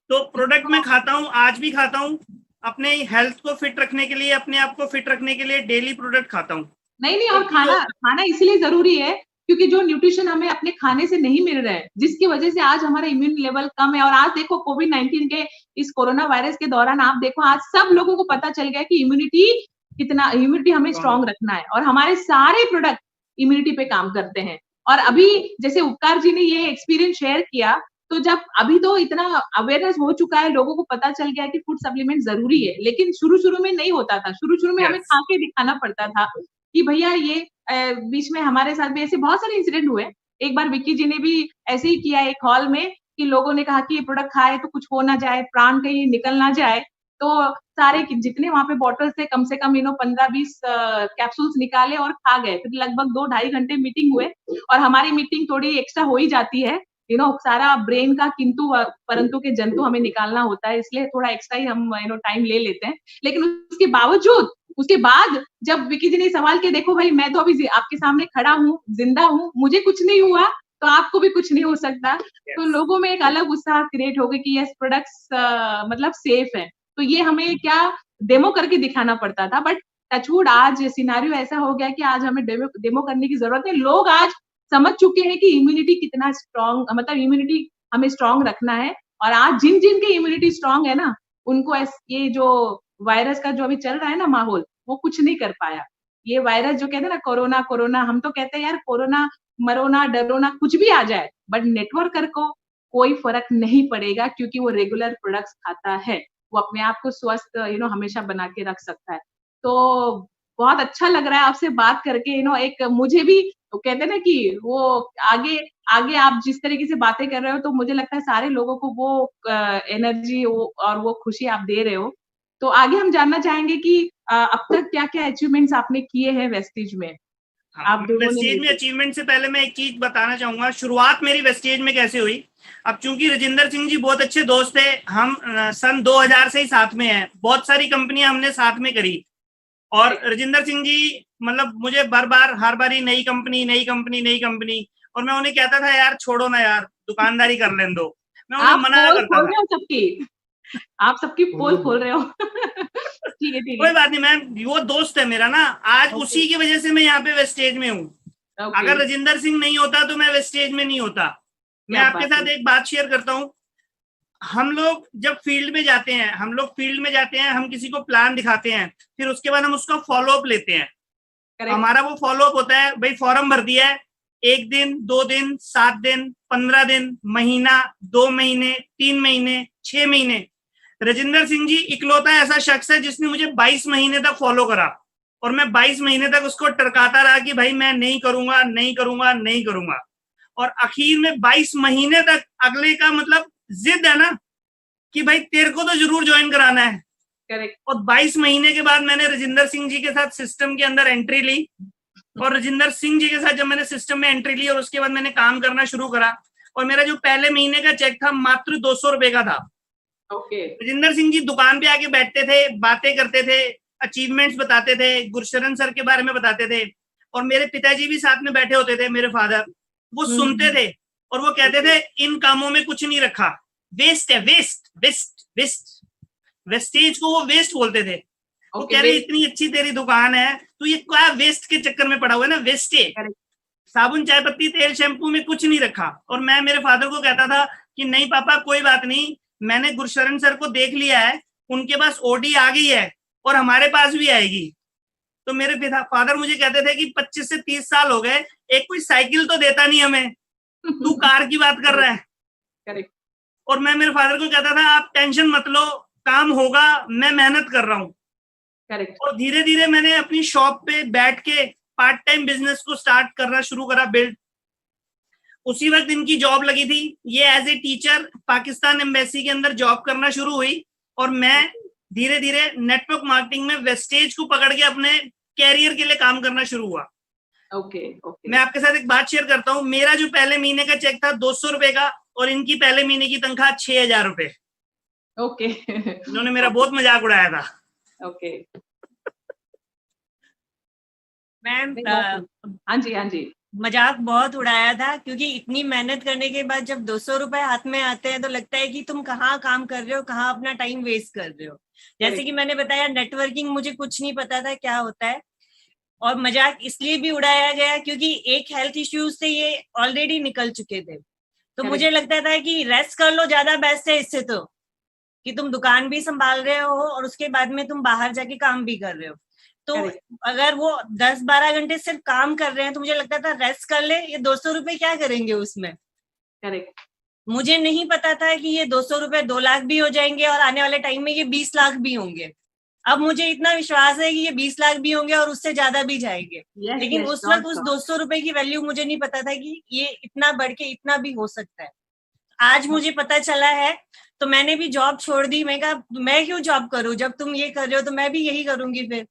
तो प्रोडक्ट मैं खाता हूँ, आज भी खाता हूँ, अपने हेल्थ को फिट रखने के लिए, अपने आप को फिट रखने के लिए डेली प्रोडक्ट खाता हूँ। नहीं, और खाना इसलिए जरूरी है क्योंकि जो न्यूट्रिशन हमें अपने खाने से नहीं मिल रहा है, जिसकी वजह से आज हमारा इम्यून लेवल कम है। और आज देखो कोविड-19 के इस कोरोना वायरस के दौरान आप देखो आज सब लोगों को पता चल गया कि इम्यूनिटी हमें स्ट्रॉन्ग रखना है और हमारे सारे प्रोडक्ट इम्यूनिटी पे काम करते हैं। और अभी जैसे उपकार जी ने ये एक्सपीरियंस शेयर किया, तो जब अभी तो इतना अवेयरनेस हो चुका है, लोगों को पता चल गया कि फूड सप्लीमेंट जरूरी है, लेकिन शुरू में नहीं होता था। शुरू में हमें खा के दिखाना पड़ता था कि भैया ये बीच में हमारे साथ भी ऐसे बहुत सारे इंसिडेंट हुए। एक बार विक्की जी ने भी ऐसे ही किया एक हॉल में कि लोगों ने कहा कि ये प्रोडक्ट खाए तो कुछ हो ना जाए, प्राण कहीं निकल ना जाए। तो सारे जितने वहां पे बॉटल्स थे कम से कम 15-20 कैप्सूल्स निकाले और खा गए। फिर लगभग 2-2.5 घंटे मीटिंग हुए और हमारी मीटिंग थोड़ी एक्स्ट्रा हो ही जाती है, सारा ब्रेन का किंतु परंतु के जंतु हमें निकालना होता है, इसलिए थोड़ा एक्स्ट्रा ही हम टाइम ले लेते हैं। लेकिन उसके बाद जब विकी जी ने सवाल किया, देखो भाई मैं तो अभी आपके सामने खड़ा हूँ, जिंदा हूँ, मुझे कुछ नहीं हुआ तो आपको भी कुछ नहीं हो सकता। तो लोगों में एक अलग उत्साह क्रिएट हो गया कि यस प्रोडक्ट्स मतलब सेफ है। तो ये हमें क्या डेमो करके दिखाना पड़ता था, बट टचवुड आज सिनेरियो ऐसा हो गया कि आज हमें डेमो करने की जरूरत है। लोग आज समझ चुके हैं कि इम्यूनिटी कितना स्ट्रॉन्ग, मतलब इम्यूनिटी हमें स्ट्रॉन्ग रखना है। और आज जिन की इम्यूनिटी स्ट्रॉन्ग है ना, उनको ये जो वायरस का जो अभी चल रहा है ना माहौल, वो कुछ नहीं कर पाया। ये वायरस जो कहते हैं ना कोरोना, हम तो कहते हैं यार कोरोना मरोना डरोना कुछ भी आ जाए, बट नेटवर्कर को कोई फर्क नहीं पड़ेगा क्योंकि वो रेगुलर प्रोडक्ट्स खाता है, वो अपने आप को स्वस्थ हमेशा बना के रख सकता है। तो बहुत अच्छा लग रहा है आपसे बात करके। एक मुझे भी तो कहते हैं ना कि वो आगे आप जिस तरीके से बातें कर रहे हो, तो मुझे लगता है सारे लोगों को वो एनर्जी और वो खुशी आप दे रहे हो। तो आगे हम जानना चाहेंगे कि अब तक क्या-क्या अचीवमेंट्स आपने किए हैं वेस्टीज में? आप वेस्टीज में अचीवमेंट से पहले मैं एक चीज बताना चाहूंगा, शुरुआत मेरी वेस्टीज में कैसे हुई। अब चूंकि राजिंदर सिंह जी बहुत अच्छे दोस्त है, हम सन 2000 से ही साथ में हैं, बहुत सारी कंपनियां हमने साथ में करी। और राजिंदर सिंह जी मतलब मुझे हर बार नई कंपनी, और मैं उन्हें कहता था यार छोड़ो ना यार, दुकानदारी कर लेने दो। मैं उन्हें मना करता था। आप सबकी पोल खोल रहे हो। ठीक है कोई बात नहीं मैम, वो दोस्त है मेरा ना, आज उसी की वजह से मैं यहाँ पे वेस्टेज में हूँ। अगर राजिंदर सिंह नहीं होता तो मैं वेस्टेज में नहीं होता। मैं आपके साथ एक बात शेयर करता हूँ। हम लोग जब फील्ड में जाते हैं, हम किसी को प्लान दिखाते हैं, फिर उसके बाद हम उसका फॉलोअप लेते हैं। हमारा वो फॉलोअप होता है, भाई फॉर्म भर दिया है, 1 दिन 2 दिन 7 दिन 15 दिन, महीना 2 महीने 3 महीने 6 महीने। राजिंदर सिंह जी इकलौता ऐसा शख्स है जिसने मुझे 22 महीने तक फॉलो करा और मैं 22 महीने तक उसको टरकाता रहा कि भाई मैं नहीं करूंगा। और आखिर में 22 महीने तक अगले का मतलब जिद है ना कि भाई तेरे को तो जरूर ज्वाइन कराना है। करेक्ट। और 22 महीने के बाद मैंने राजिंदर सिंह जी के साथ सिस्टम के अंदर एंट्री ली और राजिंदर सिंह जी के साथ जब मैंने सिस्टम में एंट्री ली और उसके बाद मैंने काम करना शुरू करा, और मेरा जो पहले महीने का चेक था मात्र 200 रुपए का था। राजिंदर सिंह जी दुकान पे आके बैठते थे, बातें करते थे, अचीवमेंट्स बताते थे, गुरशरण सर के बारे में बताते थे, और मेरे पिताजी भी साथ में बैठे होते थे, मेरे फादर, वो सुनते थे और वो कहते थे इन कामों में कुछ नहीं रखा, वेस्ट है, वेस्ट। वेस्टेज को वो वेस्ट बोलते थे। वो Okay, कह रहे wait. इतनी अच्छी तेरी दुकान है, तो ये क्या वेस्ट के चक्कर में पड़ा हुआ है ना, वेस्टेज। Correct. साबुन, चाय पत्ती, तेल, शैम्पू में कुछ नहीं रखा। और मैं मेरे फादर को कहता था कि नहीं पापा कोई बात नहीं, मैंने गुरशरण सर को देख लिया है, उनके पास ओडी आ गई है और हमारे पास भी आएगी। तो मेरे फादर मुझे कहते थे कि 25 से 30 साल हो गए, एक कोई साइकिल तो देता नहीं हमें, तू कार की बात कर रहा है। Correct. और मैं मेरे फादर को कहता था आप टेंशन मत लो, काम होगा, मैं मेहनत कर रहा हूँ। Correct. और धीरे धीरे मैंने अपनी शॉप पे बैठ के पार्ट टाइम बिजनेस को स्टार्ट करना शुरू करा, बिल्ड। उसी वक्त इनकी जॉब लगी थी, ये as a teacher Pakistan embassy के अंदर जॉब करना शुरू हुई, और मैं धीरे धीरे नेटवर्क मार्केटिंग में वेस्टेज को पकड़ के अपने कैरियर के लिए काम करना शुरू हुआ। Okay, okay. मैं आपके साथ एक बात शेयर करता हूँ। मेरा जो पहले महीने का चेक था 200 रुपए का, और इनकी पहले महीने की तनख्वाह 6,000 रुपए। Okay. इन्होंने मेरा बहुत मजाक उड़ाया था। Okay. मैम हाँ जी, हाँ जी। मजाक बहुत उड़ाया था, क्योंकि इतनी मेहनत करने के बाद जब 200 रुपए हाथ में आते हैं तो लगता है कि तुम कहाँ काम कर रहे हो, कहाँ अपना टाइम वेस्ट कर रहे हो। जैसे कि मैंने बताया, नेटवर्किंग मुझे कुछ नहीं पता था क्या होता है, और मजाक इसलिए भी उड़ाया गया क्योंकि एक हेल्थ इश्यूज से ये ऑलरेडी निकल चुके थे। तो मुझे लगता था कि रेस्ट कर लो, ज्यादा बेस्ट है इससे, तो कि तुम दुकान भी संभाल रहे हो और उसके बाद में तुम बाहर जाके काम भी कर रहे हो। तो अगर वो 10-12 घंटे सिर्फ काम कर रहे हैं तो मुझे लगता था रेस्ट कर ले, ये 200 रुपए क्या करेंगे उसमें। करेक्ट। मुझे नहीं पता था कि ये 200 रुपए 2 लाख भी हो जाएंगे और आने वाले टाइम में ये 20 लाख भी होंगे। अब मुझे इतना विश्वास है कि ये 20 लाख भी होंगे और उससे ज्यादा भी जाएंगे। लेकिन उस वक्त उस 200 रुपए की वैल्यू मुझे नहीं पता था कि ये इतना बढ़ के इतना भी हो सकता है। आज मुझे पता चला है, तो मैंने भी जॉब छोड़ दी। मैं कहा मैं क्यों जॉब करूं, जब तुम ये कर रहे हो तो मैं भी यही करूंगी फिर।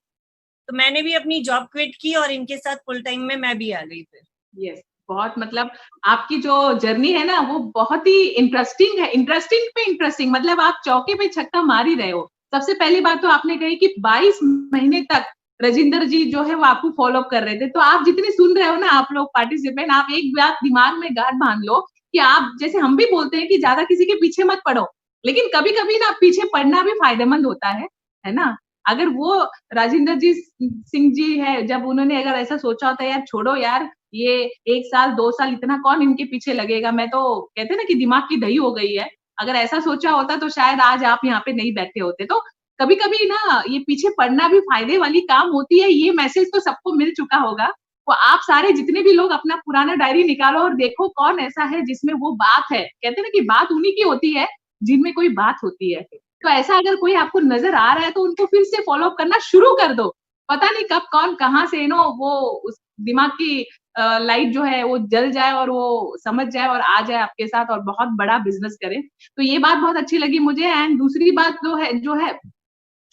तो मैंने भी अपनी जॉब क्विट की और इनके साथ फुल टाइम में मैं भी आ गई फिर। यस, बहुत मतलब आपकी जो जर्नी है ना वो बहुत ही इंटरेस्टिंग है, इंटरेस्टिंग पे इंटरेस्टिंग। मतलब आप चौके पे छक्का मार ही रहे हो। सबसे पहली बात तो आपने कही कि 22 महीने तक राजेंद्र जी जो है वो आपको फॉलो कर रहे थे। तो आप जितने सुन रहे हो ना, आप लोग पार्टिसिपेंट, आप एक बात दिमाग में गांठ बांध लो कि आप, जैसे हम भी बोलते हैं कि ज्यादा किसी के पीछे मत पड़ो, लेकिन कभी कभी ना पीछे पड़ना भी फायदेमंद होता है ना। अगर वो राजेंद्र जी सिंह जी है, जब उन्होंने अगर ऐसा सोचा होता है यार छोड़ो यार, ये 1 साल 2 साल इतना कौन इनके पीछे लगेगा, मैं तो कहते हैं ना कि दिमाग की दही हो गई है, अगर ऐसा सोचा होता तो शायद आज आप यहाँ पे नहीं बैठे होते। तो कभी कभी ना ये पीछे पड़ना भी फायदे वाली काम होती है। ये मैसेज तो सबको मिल चुका होगा। तो आप सारे जितने भी लोग अपना पुराना डायरी निकालो और देखो कौन ऐसा है जिसमें वो बात है। कहते हैं ना कि बात उन्हीं की होती है जिनमें कोई बात होती है। तो ऐसा अगर कोई आपको नजर आ रहा है तो उनको फिर से फॉलो करना शुरू कर दो। पता नहीं कब कौन कहाँ से वो उस दिमाग की लाइट जो है वो जल जाए और वो समझ जाए और आ जाए आपके साथ और बहुत बड़ा बिजनेस करे। तो ये बात बहुत अच्छी लगी मुझे। एंड दूसरी बात जो है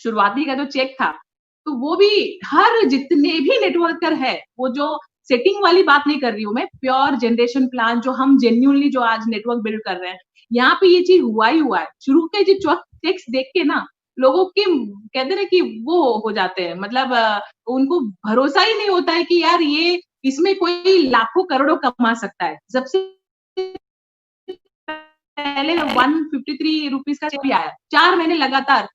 शुरुआती का जो चेक था, तो वो भी हर जितने भी नेटवर्कर है, वो जो सेटिंग वाली बात नहीं कर रही हूँ मैं, प्योर जनरेशन प्लान जो हम जेन्युइनली जो आज नेटवर्क बिल्ड कर रहे हैं, यहाँ पे ये चीज हुआ ही हुआ है। शुरू के जो चेक्स देख के ना लोगों के कहते ना कि वो हो जाते हैं, मतलब उनको भरोसा ही नहीं होता है कि यार ये इसमें कोई लाखों करोड़ों कमा सकता है। सबसे पहले 153 रुपीज का चेक भी आया 4 महीने लगातार,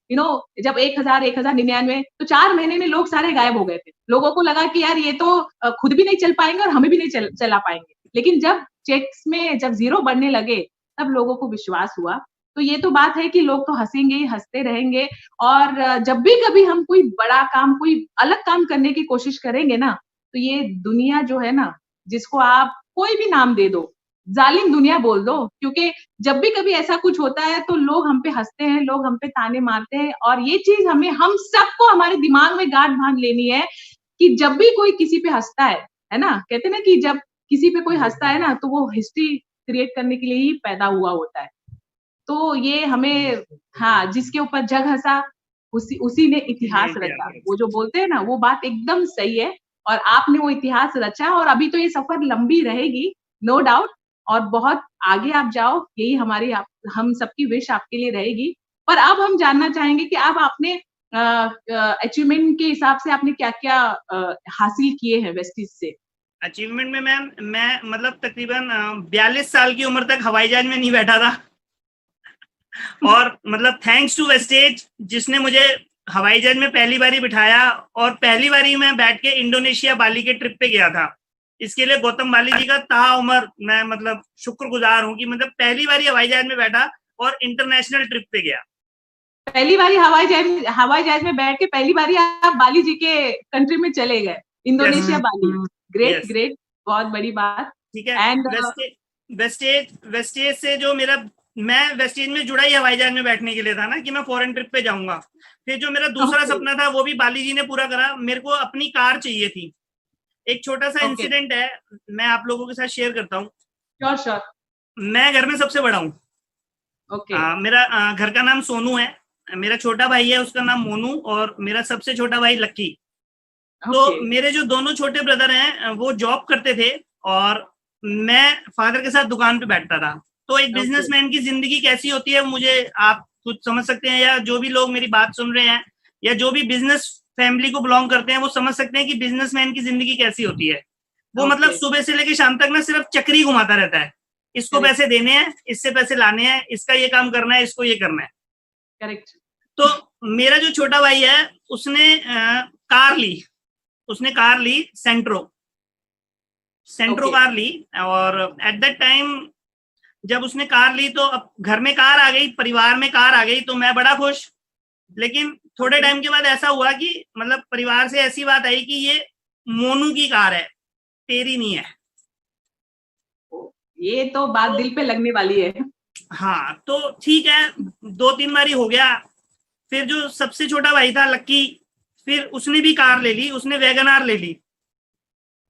जब 1,099, तो 4 महीने में लोग सारे गायब हो गए थे। लोगों को लगा कि यार ये तो खुद भी नहीं चल पाएंगे और हमें भी नहीं चला पाएंगे। लेकिन जब चेक्स में जब जीरो बढ़ने लगे तब लोगों को विश्वास हुआ। तो ये तो बात है कि लोग तो हंसेंगे, हंसते रहेंगे। और जब भी कभी हम कोई बड़ा काम, कोई अलग काम करने की कोशिश करेंगे ना, तो ये दुनिया जो है ना, जिसको आप कोई भी नाम दे दो, जालिम दुनिया बोल दो, क्योंकि जब भी कभी ऐसा कुछ होता है तो लोग हम पे हंसते हैं, लोग हम पे ताने मारते हैं। और ये चीज हम सबको हमारे दिमाग में गांठ बांध लेनी है कि जब भी कोई किसी पे हंसता है ना, कहते हैं ना कि जब किसी पे कोई हंसता है ना तो वो हिस्ट्री क्रिएट करने के लिए ही पैदा हुआ होता है। तो ये हमें, हाँ, जिसके ऊपर जग हंसा उसी ने इतिहास रचा, वो जो बोलते हैं ना वो बात एकदम सही है। और आपने वो इतिहास रचा और अभी तो ये सफर लंबी रहेगी, नो डाउट। और बहुत आगे आप जाओ, यही हम सबकी विश आपके लिए रहेगी। पर अब हम जानना चाहेंगे कि अब आपने अचीवमेंट के हिसाब से आपने क्या-क्या हासिल किए हैं वेस्टिज से? अचीवमेंट में मैम, मैं मतलब तकरीबन 42 साल की उम्र तक हवाई जहाज में नहीं बैठा था। और मतलब थैंक्स टू वेस्टेज जिसने मुझे हवाई जहाज में पहली बारी बिठाया, और पहली बारी मैं बैठ के इंडोनेशिया बाली के ट्रिप पे गया था। इसके लिए गौतम बाली जी का ताउम्र मैं मतलब शुक्रगुजार हूँ कि मतलब पहली बारी हवाई जहाज में बैठा और इंटरनेशनल ट्रिप पे गया। पहली बारी हवाई जहाज में बैठ के पहली बारी आप बाली जी के कंट्री में चले गए, Indonesia Bali. Great Yes. Great, बहुत बड़ी बात। ठीक है। एंड वेस्टेज से जो मैं वेस्टेज में जुड़ा ही हवाई जहाज में बैठने के लिए था ना कि मैं फॉरेन ट्रिप पे जाऊंगा। फिर जो मेरा दूसरा सपना था वो भी बाली जी ने पूरा करा। मेरे को अपनी कार चाहिए थी। एक छोटा सा इंसिडेंट है, मैं आप लोगों के साथ शेयर करता हूँ। श्योर। मैं घर में सबसे बड़ा हूँ। मेरा घर का नाम सोनू है, मेरा छोटा भाई है उसका नाम मोनू, और मेरा सबसे छोटा भाई लक्की। तो मेरे जो दोनों छोटे ब्रदर हैं वो जॉब करते थे और मैं फादर के साथ दुकान पे बैठता था। तो एक बिजनेसमैन की जिंदगी कैसी होती है मुझे आप कुछ समझ सकते हैं, या जो भी लोग मेरी बात सुन रहे हैं या जो भी बिजनेस फैमिली को बिलोंग करते हैं वो समझ सकते हैं कि बिजनेसमैन की जिंदगी कैसी होती है। वो मतलब सुबह से लेकर शाम तक ना सिर्फ चक्री घुमाता रहता है, इसको पैसे देने हैं, इससे पैसे लाने हैं, इसका ये काम करना है, इसको ये करना है। करेक्ट। तो मेरा जो छोटा भाई है उसने कार ली सेंट्रो कार ली, और एट दैट टाइम जब उसने कार ली तो अब घर में कार आ गई, परिवार में कार आ गई, तो मैं बड़ा खुश। लेकिन थोड़े टाइम के बाद ऐसा हुआ कि मतलब परिवार से ऐसी बात आई कि ये मोनू की कार है, तेरी नहीं है। ये तो बात दिल पे लगने वाली है। हाँ, तो ठीक है, 2-3 बारी हो गया। फिर जो सबसे छोटा भाई था लक्की, फिर उसने भी कार ले ली, उसने वैगन आर ले ली।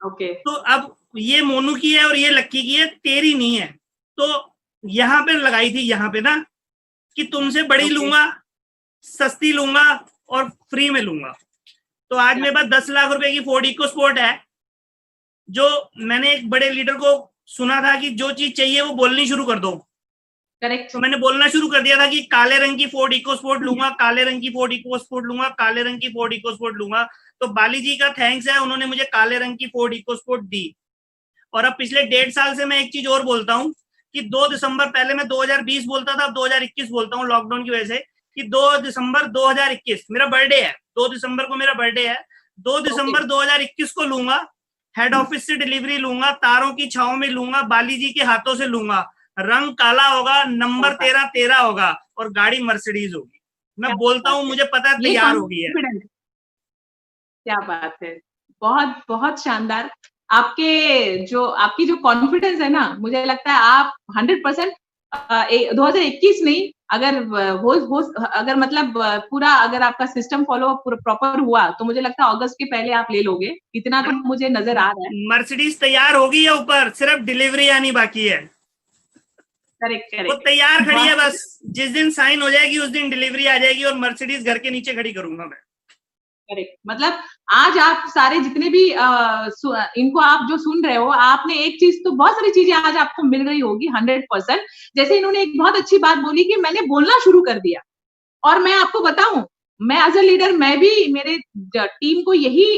तो अब ये मोनू की है और ये लक्की की है, तेरी नहीं है। तो यहाँ पे लगाई थी, यहाँ पे ना कि तुमसे बड़ी लूंगा, सस्ती लूंगा और फ्री में लूंगा। तो आज मेरे पास 10 लाख रुपए की फोर्ड इको स्पोर्ट है। जो मैंने एक बड़े लीडर को सुना था कि जो चीज चाहिए वो बोलनी शुरू कर दो। करेक्ट। तो मैंने बोलना शुरू कर दिया था कि काले रंग की फोर्ड इको स्पोर्ट लूंगा, काले रंग की फोर्ड इको स्पोर्ट लूंगा, काले रंग की फोर्ड इको स्पोर्ट लूंगा। तो बाली जी का थैंक्स है, उन्होंने मुझे काले रंग की फोर्ड इको स्पोर्ट दी। और अब पिछले 1.5 साल से मैं एक चीज और बोलता हूँ कि 2 दिसंबर, पहले मैं 2020 बोलता था, अब 2021 बोलता हूँ लॉकडाउन की वजह से, कि 2 दिसंबर 2021 मेरा बर्थडे है। 2 दिसंबर को मेरा बर्थडे है। 2 दिसंबर 2021 को लूंगा, हेड ऑफिस से डिलीवरी लूंगा, तारों की छाव में लूंगा, बाली जी के हाथों से लूंगा। रंग काला होगा, नंबर 13 होगा और गाड़ी मर्सिडीज होगी। मैं बोलता हूँ, मुझे पता है तैयार हो गई है। क्या बात है, बहुत बहुत शानदार। आपकी जो कॉन्फिडेंस है ना, मुझे लगता है आप 100% 2021 नहीं, अगर मतलब पूरा अगर आपका सिस्टम फॉलो प्रॉपर हुआ तो मुझे लगता है अगस्त के पहले आप ले लोगे, इतना तो मुझे नजर आ रहा है। मर्सिडीज तैयार हो गई है, ऊपर सिर्फ डिलीवरी आनी बाकी है। करेक्ट। वो तैयार खड़ी है, बस जिस दिन साइन हो जाएगी उस दिन डिलीवरी आ जाएगी और मर्सिडीज घर के नीचे खड़ी करूंगा मैं। करेक्ट। मतलब आज आप सारे जितने भी इनको आप जो सुन रहे हो, आपने एक चीज तो, बहुत सारी चीजें आज आपको मिल रही होगी 100%। जैसे इन्होंने एक बहुत अच्छी बात बोली कि मैंने बोलना शुरू कर दिया। और मैं आपको बताऊं, मैं एज अ लीडर, मैं भी मेरे टीम को यही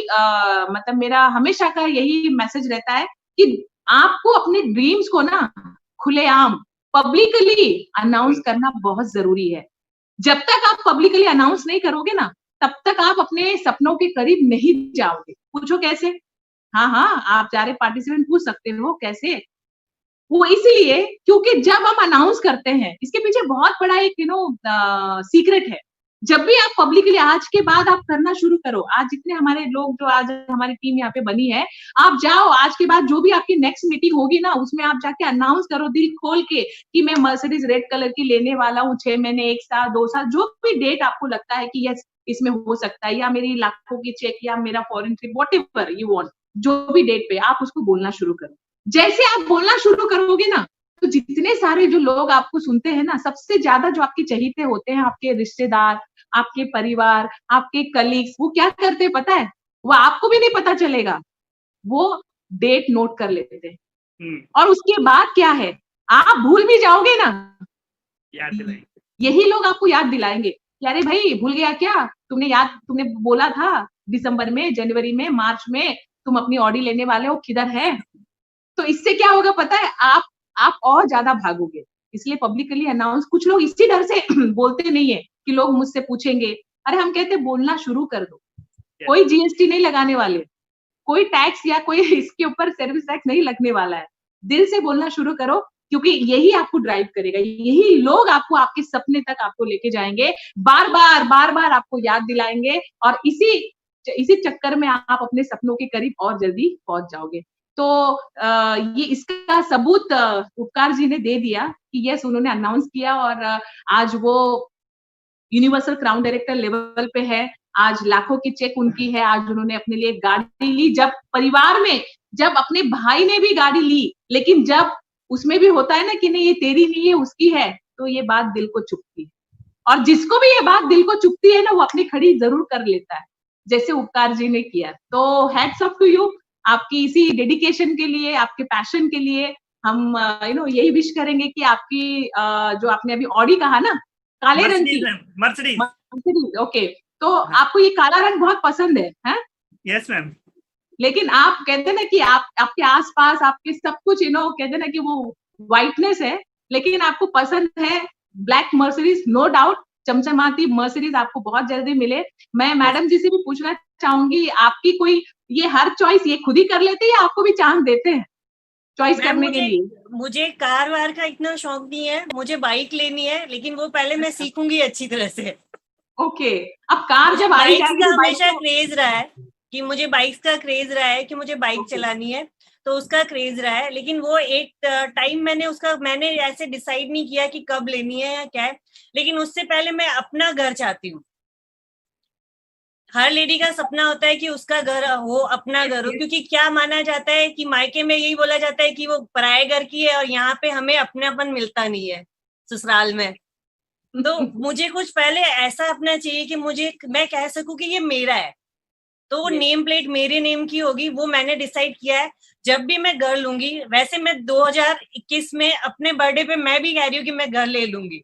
मतलब मेरा हमेशा का यही मैसेज रहता है कि आपको अपने ड्रीम्स को ना खुलेआम पब्लिकली अनाउंस करना बहुत जरूरी है। जब तक आप पब्लिकली अनाउंस नहीं करोगे ना, तब तक आप अपने सपनों के करीब नहीं जाओगे। पूछो कैसे? हाँ, आप सारे पार्टिसिपेंट पूछ सकते हो कैसे। वो इसीलिए क्योंकि जब हम अनाउंस करते हैं, इसके पीछे बहुत बड़ा एक सीक्रेट है। जब भी आप पब्लिकली आज के बाद आप करना शुरू करो, आज जितने हमारे लोग, जो आज हमारी टीम यहाँ पे बनी है, आप जाओ आज के बाद जो भी आपकी नेक्स्ट मीटिंग होगी ना, उसमें आप जाके अनाउंस करो दिल खोल के कि मैं मर्सिडीज रेड कलर की लेने वाला हूँ 6 महीने, 1 साल, 2 साल, जो भी डेट आपको लगता है कि यस इसमें हो सकता है, या मेरी लाखों की चेक, या मेरा foreign trip, whatever you want, जो भी डेट पे आप उसको बोलना शुरू करो। जैसे आप बोलना शुरू करोगे ना, तो जितने सारे जो लोग आपको सुनते हैं ना, सबसे ज्यादा जो आपके चहेते होते हैं, आपके रिश्तेदार, आपके परिवार, आपके कलीग्स, वो क्या करते हैं पता है? वो आपको भी नहीं पता चलेगा, वो डेट नोट कर लेते हैं। और उसके बाद क्या है, आप भूल भी जाओगे ना, यही लोग आपको याद दिलाएंगे कि अरे भाई भूल गया क्या, तुमने बोला था दिसंबर में, जनवरी में, मार्च में तुम अपनी ऑडी लेने वाले हो, किधर है? तो इससे क्या होगा पता है, आप और ज्यादा भागोगे। इसलिए पब्लिकली अनाउंस, कुछ लोग इसी डर से बोलते नहीं है कि लोग मुझसे पूछेंगे, अरे हम कहते बोलना शुरू कर दो, कोई जीएसटी नहीं लगाने वाले, कोई टैक्स या कोई इसके ऊपर सर्विस टैक्स नहीं लगने वाला है, दिल से बोलना शुरू करो, क्योंकि यही आपको ड्राइव करेगा, यही लोग आपको आपके सपने तक आपको लेके जाएंगे, बार बार आपको याद दिलाएंगे, और इसी चक्कर में आप अपने सपनों के करीब और जल्दी पहुंच जाओगे। तो ये इसका सबूत उपकार जी ने दे दिया कि यस, उन्होंने अनाउंस किया, और आज वो यूनिवर्सल क्राउन डायरेक्टर लेवल पे है, आज लाखों की चेक उनकी है, आज उन्होंने अपने लिए गाड़ी ली, जब परिवार में, जब अपने भाई ने भी गाड़ी ली, लेकिन जब उसमें भी होता है ना कि नहीं ये तेरी नहीं है उसकी है, तो ये बात दिल को चुभती है, और जिसको भी ये बात दिल को चुभती है ना, वो अपनी खड़ी जरूर कर लेता है, जैसे उपकार जी ने किया। तो हैट्स ऑफ टू यू, आपकी इसी डेडिकेशन के लिए, आपके पैशन के लिए हम यही विश करेंगे कि आपकी जो आपने अभी ऑडी कहा ना, काले रंग की मर्सिडीज, ओके, तो आपको ये काला रंग बहुत पसंद है? Yes ma'am. लेकिन आप कहते ना कि आपके आसपास आपके सब कुछ कहते ना कि वो व्हाइटनेस है, लेकिन आपको पसंद है ब्लैक मर्सिडीज, नो डाउट, चमचमाती मर्सिडीज आपको बहुत जल्दी मिले। मैं मैडम जी से भी पूछना चाहूंगी, आपकी कोई ये हर चॉइस ये खुद ही कर लेते हैं या आपको भी चांस देते हैं चॉइस करने के लिए? मुझे कार वार का इतना शौक नहीं है, मुझे बाइक लेनी है, लेकिन वो पहले मैं सीखूंगी अच्छी तरह से। ओके, अब कार जब आई जाएगी, हमेशा क्रेज रहा है कि मुझे बाइक्स का क्रेज रहा है कि मुझे बाइक चलानी है, तो उसका क्रेज रहा है, लेकिन वो एक टाइम मैंने ऐसे डिसाइड नहीं किया कि कब लेनी है या क्या है, लेकिन उससे पहले मैं अपना घर चाहती हूँ। हर लेडी का सपना होता है कि उसका घर हो, अपना घर हो, क्योंकि क्या माना जाता है कि मायके में यही बोला जाता है कि वो पराये घर की है, और यहाँ पे हमें अपनापन मिलता नहीं है ससुराल में। तो मुझे कुछ पहले ऐसा अपना चाहिए कि मैं कह सकूं कि ये मेरा है, तो वो नेम प्लेट मेरे नेम की होगी, वो मैंने डिसाइड किया है। जब भी मैं घर लूंगी, वैसे मैं 2021 में अपने बर्थडे पे मैं भी कह रही हूँ कि मैं घर ले लूंगी,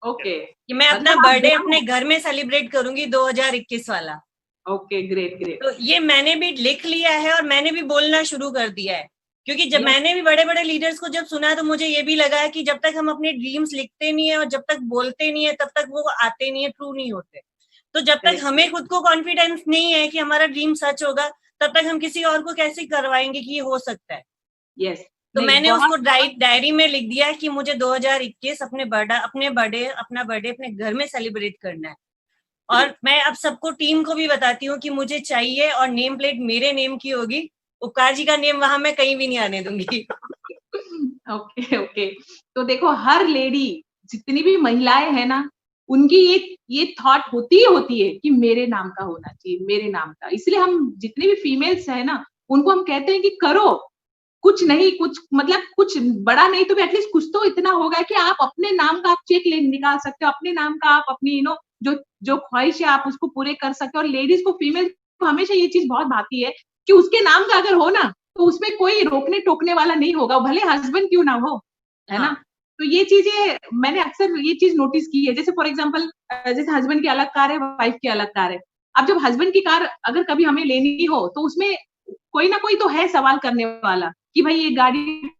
ओके, कि मैं अपना बर्थडे अपने घर में सेलिब्रेट करूंगी 2021 वाला। Okay, great. तो ये मैंने भी लिख लिया है और मैंने भी बोलना शुरू कर दिया है, क्योंकि जब मैंने भी बड़े बड़े लीडर्स को जब सुना, तो मुझे ये भी लगा कि जब तक हम अपने ड्रीम्स लिखते नहीं है और जब तक बोलते नहीं है, तब तक वो आते नहीं है, ट्रू नहीं होते। तो जब तक हमें खुद को कॉन्फिडेंस नहीं है कि हमारा ड्रीम सच होगा, तब तक हम किसी और को कैसे करवाएंगे कि ये हो सकता है। यस, तो मैंने उसको डायरी में लिख दिया कि मुझे 2021 अपना बर्थडे अपने घर में सेलिब्रेट करना है। और मैं अब सबको, टीम को भी बताती हूँ कि मुझे चाहिए, और नेम प्लेट मेरे नेम की होगी, उपकार जी का नेम वहां मैं कहीं भी नहीं आने दूंगी। ओके। तो देखो, हर लेडी, जितनी भी महिलाएं हैं ना, उनकी ये थॉट होती है कि मेरे नाम का होना चाहिए, मेरे नाम का। इसलिए हम जितने भी फीमेल्स है ना, उनको हम कहते हैं कि करो, कुछ नहीं, कुछ मतलब कुछ बड़ा नहीं तो भी एटलीस्ट कुछ तो इतना होगा कि आप अपने नाम का आप चेक निकाल सकते हो, अपने नाम का आप अपनी जो ख्वाहिश है आप उसको पूरे कर सकते हो। और लेडीज को, फीमेल को हमेशा ये चीज बहुत भाती है कि उसके नाम का अगर हो ना, तो उसमें कोई रोकने टोकने वाला नहीं होगा, भले हस्बैंड क्यों ना हो, है ना। तो ये चीजें मैंने अक्सर ये चीज नोटिस की है। जैसे फॉर एग्जांपल, जैसे हस्बैंड की अलग कार है, वाइफ की अलग कार है। अब जब हस्बैंड की कार अगर कभी हमें लेनी हो, तो उसमें कोई ना कोई तो है सवाल करने वाला कि भाई ये गाड़ी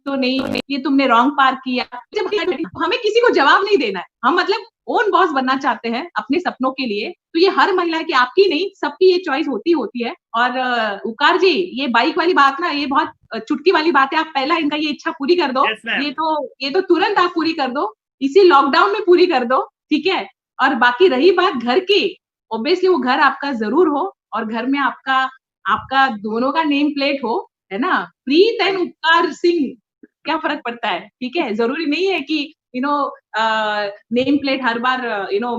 तो नहीं, ये तुमने रॉन्ग पार्क किया। हमें किसी को जवाब नहीं देना है, हम मतलब ओन बॉस बनना चाहते हैं अपने सपनों के लिए। तो ये हर महिला की, आपकी नहीं, सबकी ये चॉइस होती है। और उकार जी, ये बाइक वाली बात ना, ये बहुत चुटकी वाली बात है। आप पहला इनका ये इच्छा पूरी कर दो। ये तो तुरंत आप पूरी कर दो, इसी लॉकडाउन में पूरी कर दो, ठीक है। और बाकी रही बात घर की, ऑब्वियसली वो घर आपका जरूर हो, और घर में आपका दोनों का नेम प्लेट हो, है ना। प्रीत एंड उपकार सिंह, क्या फर्क पड़ता है, ठीक है। जरूरी नहीं है कि नेम प्लेट हर बार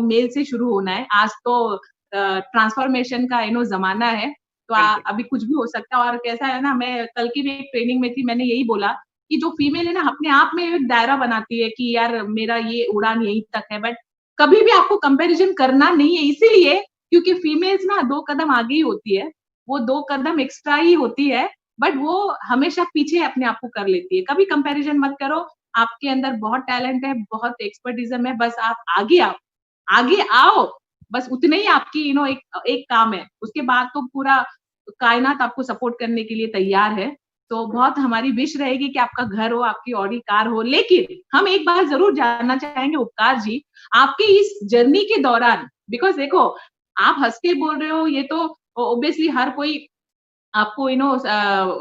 मेल से शुरू होना है। आज तो ट्रांसफॉर्मेशन का जमाना है, तो अभी कुछ भी हो सकता है। और कैसा है ना, मैं कल की भी एक ट्रेनिंग में थी, मैंने यही बोला कि जो फीमेल है ना, अपने आप में एक दायरा बनाती है कि यार मेरा ये उड़ान यहीं तक है, बट कभी भी आपको कंपैरिजन करना नहीं है। इसीलिए क्योंकि फीमेल्स ना 2 कदम आगे ही होती है, वो 2 कदम एक्स्ट्रा ही होती है, बट वो हमेशा पीछे अपने आप को कर लेती है। कभी कंपैरिजन मत करो, आपके अंदर बहुत टैलेंट है, बहुत एक्सपर्टिज्म है, बस आप आगे आओ, बस उतने ही आपकी एक काम है। उसके बाद तो पूरा कायनात आपको सपोर्ट करने के लिए तैयार है। तो बहुत हमारी विश रहेगी कि आपका घर हो, आपकी ऑडी कार हो। लेकिन हम एक बात जरूर जानना चाहेंगे उपकार जी, आपके इस जर्नी के दौरान, बिकॉज देखो आप हंस के बोल रहे हो, ये तो ऑब्वियसली हर कोई आपको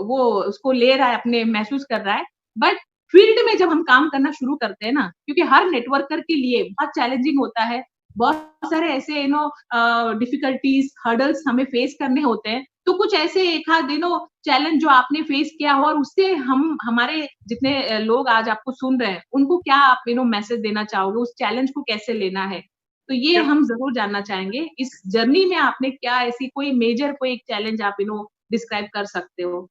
वो उसको ले रहा है, अपने महसूस कर रहा है, बट फील्ड में जब हम काम करना शुरू करते हैं ना, क्योंकि हर नेटवर्कर के लिए बहुत चैलेंजिंग होता है, बहुत सारे ऐसे डिफिकल्टीज, हर्डल्स हमें फेस करने होते हैं। तो कुछ ऐसे एक आध चैलेंज जो आपने फेस किया हो, और उससे हम हमारे जितने लोग आज आपको सुन रहे हैं, उनको क्या आप मैसेज देना चाहोगे, उस चैलेंज को कैसे लेना है? तो ये हम जरूर जानना चाहेंगे। इस जर्नी में आपने क्या ऐसी कोई मेजर कोई एक चैलेंज आप डिस्क्राइब कर सकते हो?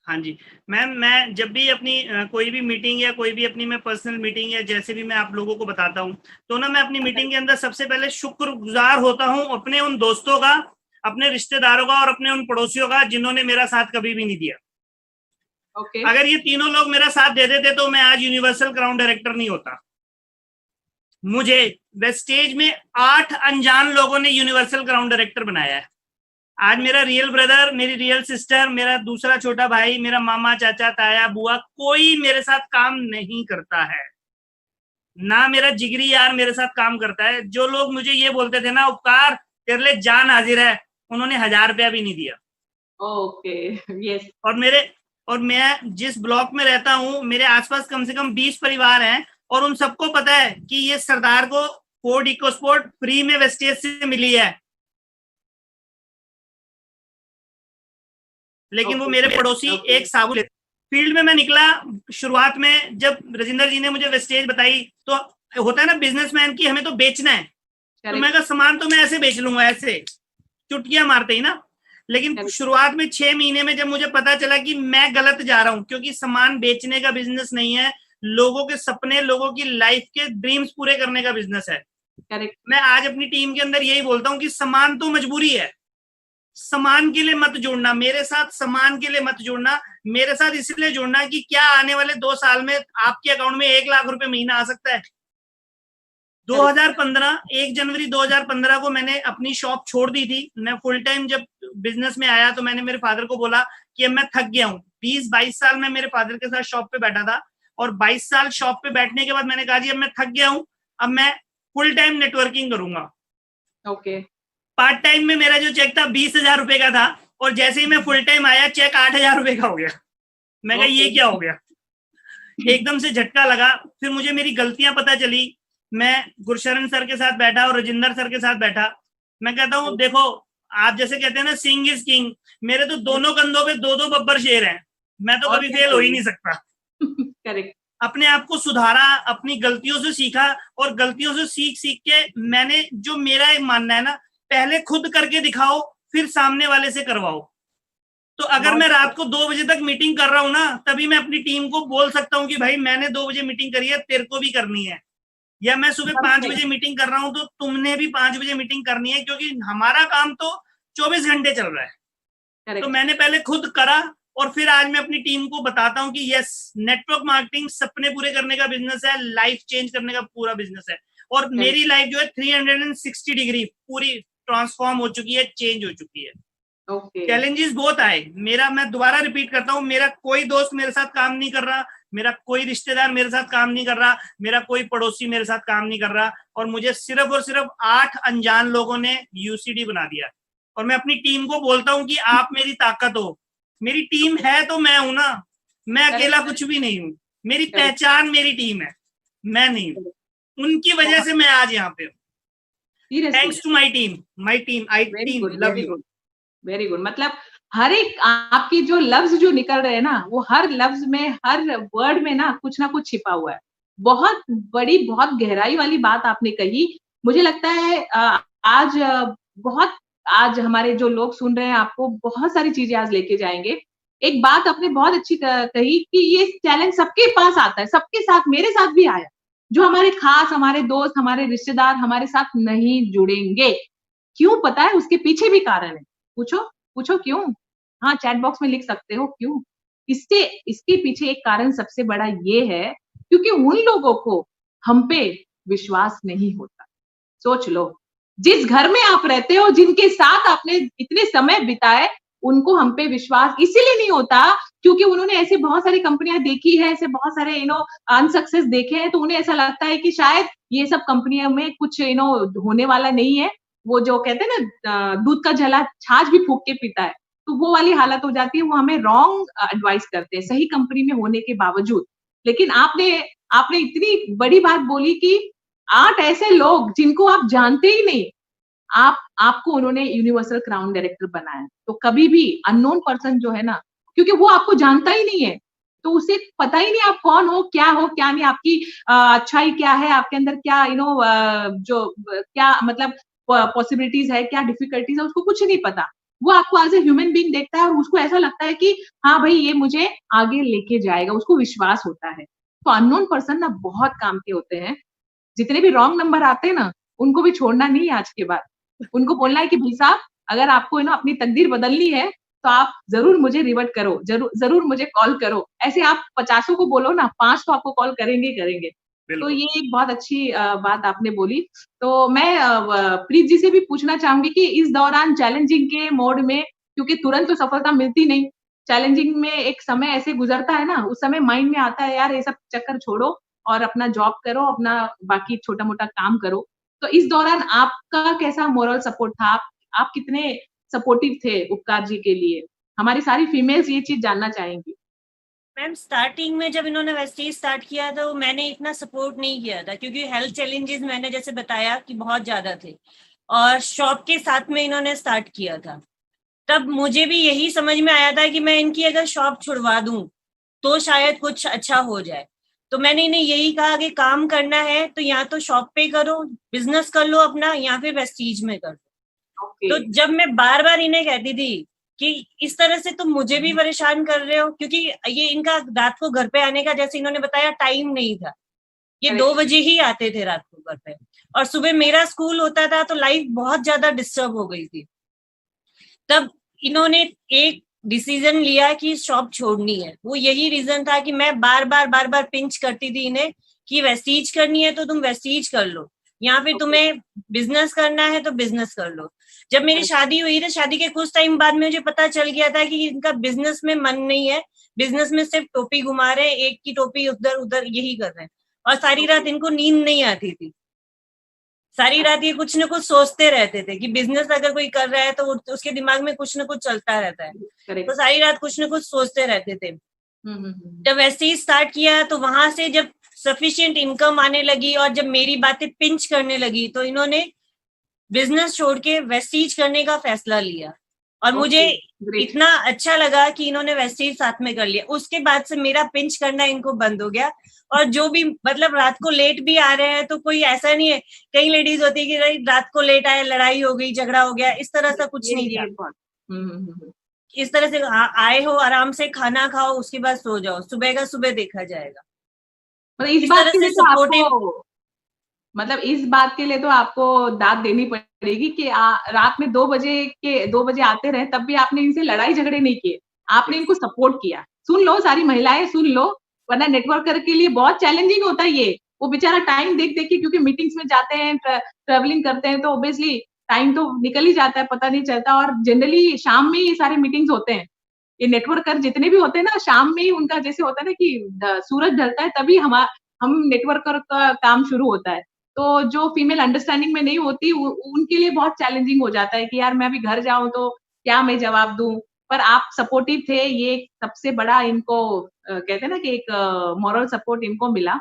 हाँ जी मैम, मैं जब भी अपनी कोई भी मीटिंग या कोई भी अपनी मैं पर्सनल मीटिंग या जैसे भी मैं आप लोगों को बताता हूँ, तो ना मैं अपनी मीटिंग के अंदर सबसे पहले शुक्रगुजार होता हूँ अपने उन दोस्तों का, अपने रिश्तेदारों का और अपने उन पड़ोसियों का जिन्होंने मेरा साथ कभी भी नहीं दिया। Okay. अगर ये तीनों लोग मेरा साथ दे देते तो मैं आज यूनिवर्सल क्राउन डायरेक्टर नहीं होता। मुझे वेस्टेज में 8 अनजान लोगों ने यूनिवर्सल क्राउन डायरेक्टर बनाया है। आज मेरा रियल ब्रदर, मेरी रियल सिस्टर, मेरा दूसरा छोटा भाई, मेरा मामा, चाचा, ताया, बुआ, कोई मेरे साथ काम नहीं करता है, ना मेरा जिगरी यार मेरे साथ काम करता है। जो लोग मुझे ये बोलते थे ना, उपकार तेरे लिए जान हाजिर है, उन्होंने 1000 रुपया भी नहीं दिया। Okay, yes. और मैं जिस ब्लॉक में रहता हूँ, मेरे आसपास कम से कम 20 परिवार हैं, और उन सबको पता है कि ये सरदार को फोर्ड इकोस्पोर्ट फ्री में वेस्टेज से मिली है, लेकिन वो मेरे पड़ोसी एक साबुन। फील्ड में मैं निकला शुरुआत में, जब राजिंदर जी ने मुझे वेस्टेज बताई, तो होता है ना बिजनेसमैन की, हमें तो बेचना है, तो मैं कहा सामान तो मैं ऐसे बेच लूंगा, ऐसे चुटकियां मारते ही ना। लेकिन शुरुआत में 6 महीने में जब मुझे पता चला कि मैं गलत जा रहा हूँ, क्योंकि सामान बेचने का बिजनेस नहीं है, लोगों के सपने, लोगों की लाइफ के ड्रीम्स पूरे करने का बिजनेस है। करेक्ट। मैं आज अपनी टीम के अंदर यही बोलता हूँ कि सामान तो मजबूरी है, सामान के लिए मत जुड़ना मेरे साथ, सामान के लिए मत जुड़ना मेरे साथ, इसलिए जुड़ना कि क्या आने वाले 2 साल में आपके अकाउंट में 1 लाख रुपए महीना आ सकता है। 2015 1 जनवरी 2015 को मैंने अपनी शॉप छोड़ दी थी। मैं फुल टाइम जब बिजनेस में आया तो मैंने मेरे फादर को बोला कि अब मैं थक गया हूँ। 20-22 साल में मेरे फादर के साथ शॉप पे बैठा था, और 22 साल शॉप पे बैठने के बाद मैंने कहा जी अब मैं थक गया हूँ, अब मैं फुल टाइम नेटवर्किंग करूंगा। ओके। पार्ट टाइम में मेरा जो चेक था 20,000 रुपए का था, और जैसे ही मैं फुल टाइम आया चेक 8,000 रुपए का हो गया। मैं कहा ये क्या हो गया, एकदम से झटका लगा। फिर मुझे मेरी गलतियां पता चली। मैं गुरशरण सर के साथ बैठा और राजिंदर सर के साथ बैठा। मैं कहता हूँ देखो, आप जैसे कहते हैं ना सिंग इज किंग, मेरे तो दोनों कंधों पे 2-2 बब्बर शेर हैं, मैं तो कभी फेल हो ही नहीं सकता। करेक्ट। अपने आप को सुधारा, अपनी गलतियों से सीखा, और गलतियों से सीख के मैंने, जो मेरा एक मानना है ना, पहले खुद करके दिखाओ फिर सामने वाले से करवाओ। तो अगर मैं रात को 2 बजे तक मीटिंग कर रहा हूं ना, तभी मैं अपनी टीम को बोल सकता हूं कि भाई मैंने 2 बजे मीटिंग करी है, तेरे को भी करनी है। या मैं सुबह 5 बजे मीटिंग कर रहा हूं तो तुमने भी 5 बजे मीटिंग करनी है, क्योंकि हमारा काम तो 24 घंटे चल रहा है। तो मैंने पहले खुद करा, और फिर आज मैं अपनी टीम को बताता हूं कि यस, नेटवर्क मार्केटिंग सपने पूरे करने का बिजनेस है, लाइफ चेंज करने का पूरा बिजनेस है। और मेरी लाइफ जो है 360 डिग्री पूरी ट्रांसफॉर्म हो चुकी है, चेंज हो चुकी है। चैलेंजेस बहुत आए। मैं दोबारा रिपीट करता हूँ, मेरा कोई दोस्त मेरे साथ काम नहीं कर रहा, मेरा कोई रिश्तेदार मेरे साथ काम नहीं कर रहा, मेरा कोई पड़ोसी मेरे साथ काम नहीं कर रहा, और मुझे सिर्फ और सिर्फ 8 अनजान लोगों ने यूसीडी बना दिया। और मैं अपनी टीम को बोलता हूँ कि आप मेरी ताकत हो। मेरी टीम है तो मैं हूं ना, मैं अकेला कुछ भी नहीं हूँ। मेरी पहचान मेरी टीम है, मैं नहीं हूँ। उनकी वजह से मैं आज यहाँ पे हूँ। Thanks to my team, I team love you. Very good. मतलब हर एक आपकी जो लफ्ज जो निकल रहे हैं ना, वो हर लफ्ज में, हर वर्ड में ना कुछ छिपा हुआ है। बहुत बड़ी, बहुत गहराई वाली बात आपने कही। मुझे लगता है आज हमारे जो लोग सुन रहे हैं, आपको बहुत सारी चीजें आज लेके जाएंगे। एक बात आपने बहुत अच्छी कही कि ये चैलेंज सबके पास आता है, सबके साथ, मेरे साथ भी आया। जो हमारे खास, हमारे दोस्त, हमारे रिश्तेदार हमारे साथ नहीं जुड़ेंगे, क्यों पता है? उसके पीछे भी कारण है। पूछो क्यों? हाँ, चैट बॉक्स में लिख सकते हो क्यों। इसके पीछे एक कारण सबसे बड़ा ये है, क्योंकि उन लोगों को हम पे विश्वास नहीं होता। सोच लो, जिस घर में आप रहते हो, जिनके साथ आपने इतने समय बिताए, उनको हम पे विश्वास इसीलिए नहीं होता क्योंकि उन्होंने ऐसे बहुत सारी कंपनियां देखी है, ऐसे बहुत सारे अनसक्सेस देखे हैं, तो उन्हें ऐसा लगता है कि शायद ये सब कंपनियों में कुछ होने वाला नहीं है। वो जो कहते हैं ना दूध का झला छाछ भी फूक के पीता है, तो वो वाली हालत हो जाती है। वो हमें रॉन्ग एडवाइस करते हैं सही कंपनी में होने के बावजूद। लेकिन आपने आपने इतनी बड़ी बात बोली कि 8 ऐसे लोग जिनको आप जानते ही नहीं, आपको उन्होंने यूनिवर्सल क्राउन डायरेक्टर बनाया। तो कभी भी अननोन पर्सन जो है ना, क्योंकि वो आपको जानता ही नहीं है, तो उसे पता ही नहीं आप कौन हो, क्या नहीं, आपकी अच्छाई क्या है, आपके अंदर क्या क्या मतलब पॉसिबिलिटीज है, क्या डिफिकल्टीज है, उसको कुछ नहीं पता। वो आपको एज ए ह्यूमन बीइंग देखता है और उसको ऐसा लगता है कि हाँ भाई ये मुझे आगे लेके जाएगा, उसको विश्वास होता है। तो अननोन पर्सन ना बहुत काम के होते हैं। जितने भी रॉन्ग नंबर आते हैं ना, उनको भी छोड़ना नहीं है आज के बाद। उनको बोलना है कि भाई साहब, अगर आपको अपनी तकदीर बदलनी है, तो आप ज़रूर मुझे रिवर्ट करो, ज़रूर मुझे कॉल करो। ऐसे आप 50 को बोलो ना, 5 तो आपको कॉल करेंगे ही करेंगे। तो ये एक बहुत अच्छी बात आपने बोली। तो मैं प्रीत जी से भी पूछना चाहूँगी कि इस दौरान चैलेंजिंग के मोड में, क्योंकि तुरंत तो सफलता मिलती नहीं, चैलेंजिंग में एक समय ऐसे गुज़रता है ना, उस समय माइंड में आता है यार ये सब चक्कर छोड़ो और अपना जॉब करो, अपना बाकी छोटा-मोटा काम करो। तो इस दौरान आपका कैसा मोरल सपोर्ट था? आप कितने सपोर्टिव थे उपकार जी के लिए? हमारी सारी फीमेल्स ये चीज़ जानना चाहेंगी। मैम स्टार्टिंग में जब इन्होंने वेस्टीज स्टार्ट किया तो मैंने इतना सपोर्ट नहीं किया था, क्योंकि हेल्थ चैलेंजेस मैंने जैसे बताया कि बहुत ज्यादा थे, और शॉप के साथ में इन्होंने स्टार्ट किया था। तब मुझे भी यही समझ में आया था कि मैं इनकी अगर शॉप छुड़वा दूं तो शायद कुछ अच्छा हो जाए। तो मैंने इन्हें यही कहा कि काम करना है तो या तो शॉप पे करो, बिजनेस कर लो अपना, या फिर वेस्टीज में कर लो। ओके। तो जब मैं बार बार इन्हें कहती थी कि इस तरह से तुम मुझे भी परेशान कर रहे हो, क्योंकि ये इनका रात को घर पे आने का, जैसे इन्होंने बताया, टाइम नहीं था। ये करेक्ट। 2 बजे ही आते थे रात को घर पे, और सुबह मेरा स्कूल होता था, तो लाइफ बहुत ज्यादा डिस्टर्ब हो गई थी। तब इन्होंने एक डिसीजन लिया कि शॉप छोड़नी है। वो यही रीजन था कि मैं बार बार पिंच करती थी इन्हें कि वेस्टीज करनी है तो तुम वेस्टीज कर लो, या फिर तुम्हें बिजनेस करना है तो बिजनेस कर लो। जब मेरी शादी हुई तो शादी के कुछ टाइम बाद में मुझे पता चल गया था कि इनका बिजनेस में मन नहीं है, बिजनेस में सिर्फ टोपी घुमा रहे हैं, एक की टोपी उधर उधर यही कर रहे हैं, और सारी रात इनको नींद नहीं आती थी। सारी रात ये कुछ न कुछ सोचते रहते थे कि बिजनेस अगर कोई कर रहा है तो उसके दिमाग में कुछ न कुछ चलता रहता है, तो सारी रात कुछ न कुछ सोचते रहते थे। जब वैसे ही स्टार्ट किया तो वहां से जब सफिशिएंट इनकम आने लगी और जब मेरी बातें पिंच करने लगी, तो इन्होंने बिजनेस छोड़ के वेस्टीज करने का फैसला लिया। और मुझे इतना अच्छा लगा कि इन्होंने वेस्टीज साथ में कर लिया। उसके बाद से मेरा पिंच करना इनको बंद हो गया। और जो भी मतलब रात को लेट भी आ रहे हैं तो कोई ऐसा नहीं है, कई लेडीज होती है कि रात को लेट आए, लड़ाई हो गई, झगड़ा हो गया, इस तरह सा कुछ नहीं था। इस तरह से आए हो, आराम से खाना खाओ, उसके बाद सो जाओ, सुबह का सुबह देखा जाएगा। इस बात के लिए तो आपको इस बात के लिए तो आपको दाद देनी पड़ेगी कि रात में 2 बजे आते रहे, तब भी आपने इनसे लड़ाई झगड़े नहीं किए, आपने इनको सपोर्ट किया। सुन लो सारी महिलाएं, सुन लो, वरना नेटवर्कर के लिए बहुत चैलेंजिंग होता है ये। वो बेचारा टाइम देख देख के, क्योंकि मीटिंग्स में जाते हैं, ट्रैवलिंग करते हैं, तो ऑब्वियसली टाइम तो निकल ही जाता है, पता नहीं चलता। और जनरली शाम में ही सारे मीटिंग्स होते हैं। ये नेटवर्कर जितने भी होते हैं ना, शाम में ही उनका जैसे होता है ना कि सूरज ढलता है तभी हम नेटवर्कर का काम शुरू होता है। तो जो फीमेल अंडरस्टैंडिंग में नहीं होती, उनके लिए बहुत चैलेंजिंग हो जाता है कि यार मैं अभी घर जाऊं तो क्या मैं जवाब दूं। पर आप सपोर्टिव थे, ये सबसे बड़ा इनको कहते हैं ना कि एक मॉरल सपोर्ट इनको मिला।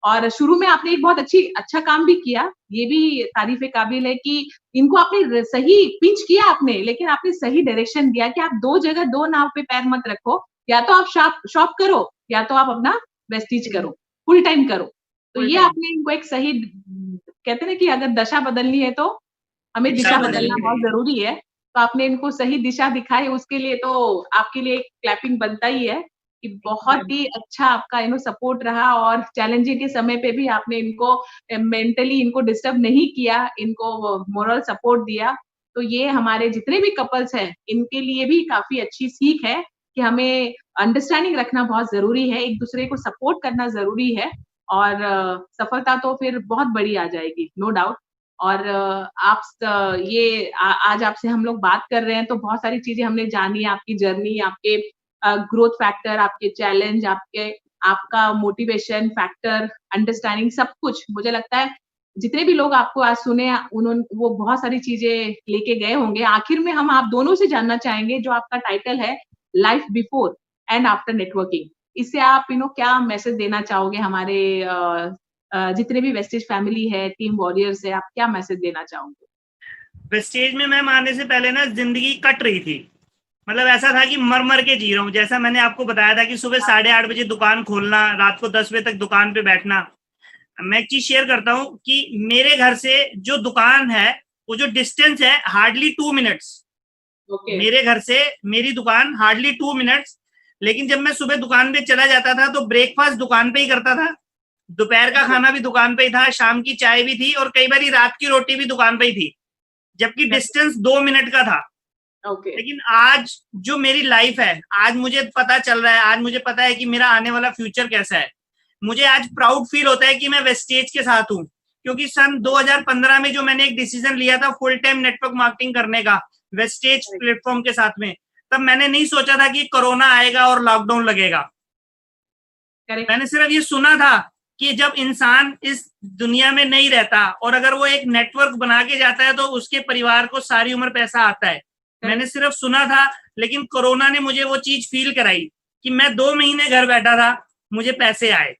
और शुरू में आपने एक बहुत अच्छा काम भी किया, ये भी तारीफ़ काबिल है कि इनको आपने सही पिंच किया आपने, लेकिन आपने सही डायरेक्शन दिया कि आप 2 जगह 2 नाव पे पैर मत रखो, या तो आप शॉप करो, या तो आप अपना वेस्टीज करो, फुल टाइम करो। तो ये आपने इनको एक सही, कहते हैं ना कि अगर दशा बदलनी है तो हमें दिशा बदलना बहुत ज़रूरी है। तो आपने इनको सही दिशा दिखाई, उसके लिए तो आपके लिए एक क्लैपिंग बनता ही है कि बहुत ही अच्छा आपका सपोर्ट रहा, और चैलेंजिंग के समय पे भी आपने इनको मेंटली इनको डिस्टर्ब नहीं किया, इनको मोरल सपोर्ट दिया। तो ये हमारे जितने भी कपल्स हैं, इनके लिए भी काफ़ी अच्छी सीख है कि हमें अंडरस्टैंडिंग रखना बहुत ज़रूरी है, एक-दूसरे को सपोर्ट करना ज़रूरी है, और सफलता तो फिर बहुत बड़ी आ जाएगी, नो डाउट। और आज आपसे हम लोग बात कर रहे हैं, तो बहुत सारी चीज़ें हमने जानी, आपकी जर्नी, आपके ग्रोथ फैक्टर, आपके चैलेंज, आपका मोटिवेशन फैक्टर, अंडरस्टैंडिंग, सब कुछ मुझे लगता है जितने भी लोग आपको आज सुने उन्होंने वो बहुत सारी चीजें लेके गए होंगे। आखिर में हम आप दोनों से जानना चाहेंगे जो आपका टाइटल है life before and after networking, इससे आप क्या मैसेज देना चाहोगे हमारे जितने भी वेस्टेज फैमिली है, टीम वॉरियर्स है, आप क्या मैसेज देना चाहोगे? वेस्टेज में मैम आने से पहले ना जिंदगी कट रही थी, मतलब ऐसा था कि मर मर के जी रहा हूँ। जैसा मैंने आपको बताया था कि सुबह 8:30 बजे दुकान खोलना, रात को 10 बजे तक दुकान पे बैठना। मैं एक चीज शेयर करता हूँ कि मेरे घर से जो दुकान है वो जो डिस्टेंस है हार्डली 2 मिनट्स। मेरे घर से मेरी दुकान हार्डली 2 मिनट्स, लेकिन जब मैं सुबह दुकान पे चला जाता था तो ब्रेकफास्ट दुकान पे ही करता था, दोपहर का खाना भी दुकान पे ही था, शाम की चाय भी थी और कई बार रात की रोटी भी दुकान पे ही थी, जबकि डिस्टेंस 2 मिनट का था। लेकिन आज जो मेरी लाइफ है, आज मुझे पता चल रहा है, आज मुझे पता है कि मेरा आने वाला फ्यूचर कैसा है। मुझे आज प्राउड फील होता है कि मैं वेस्टेज के साथ हूँ, क्योंकि सन 2015 में जो मैंने एक डिसीजन लिया था फुल टाइम नेटवर्क मार्केटिंग करने का वेस्टेज प्लेटफॉर्म के साथ में, तब मैंने नहीं सोचा था कि कोरोना आएगा और लॉकडाउन लगेगा। मैंने सिर्फ ये सुना था कि जब इंसान इस दुनिया में नहीं रहता और अगर वो एक नेटवर्क बना के जाता है तो उसके परिवार को सारी उम्र पैसा आता है। मैंने सिर्फ सुना था, लेकिन कोरोना ने मुझे वो चीज फील कराई कि मैं 2 महीने घर बैठा था, मुझे पैसे आए।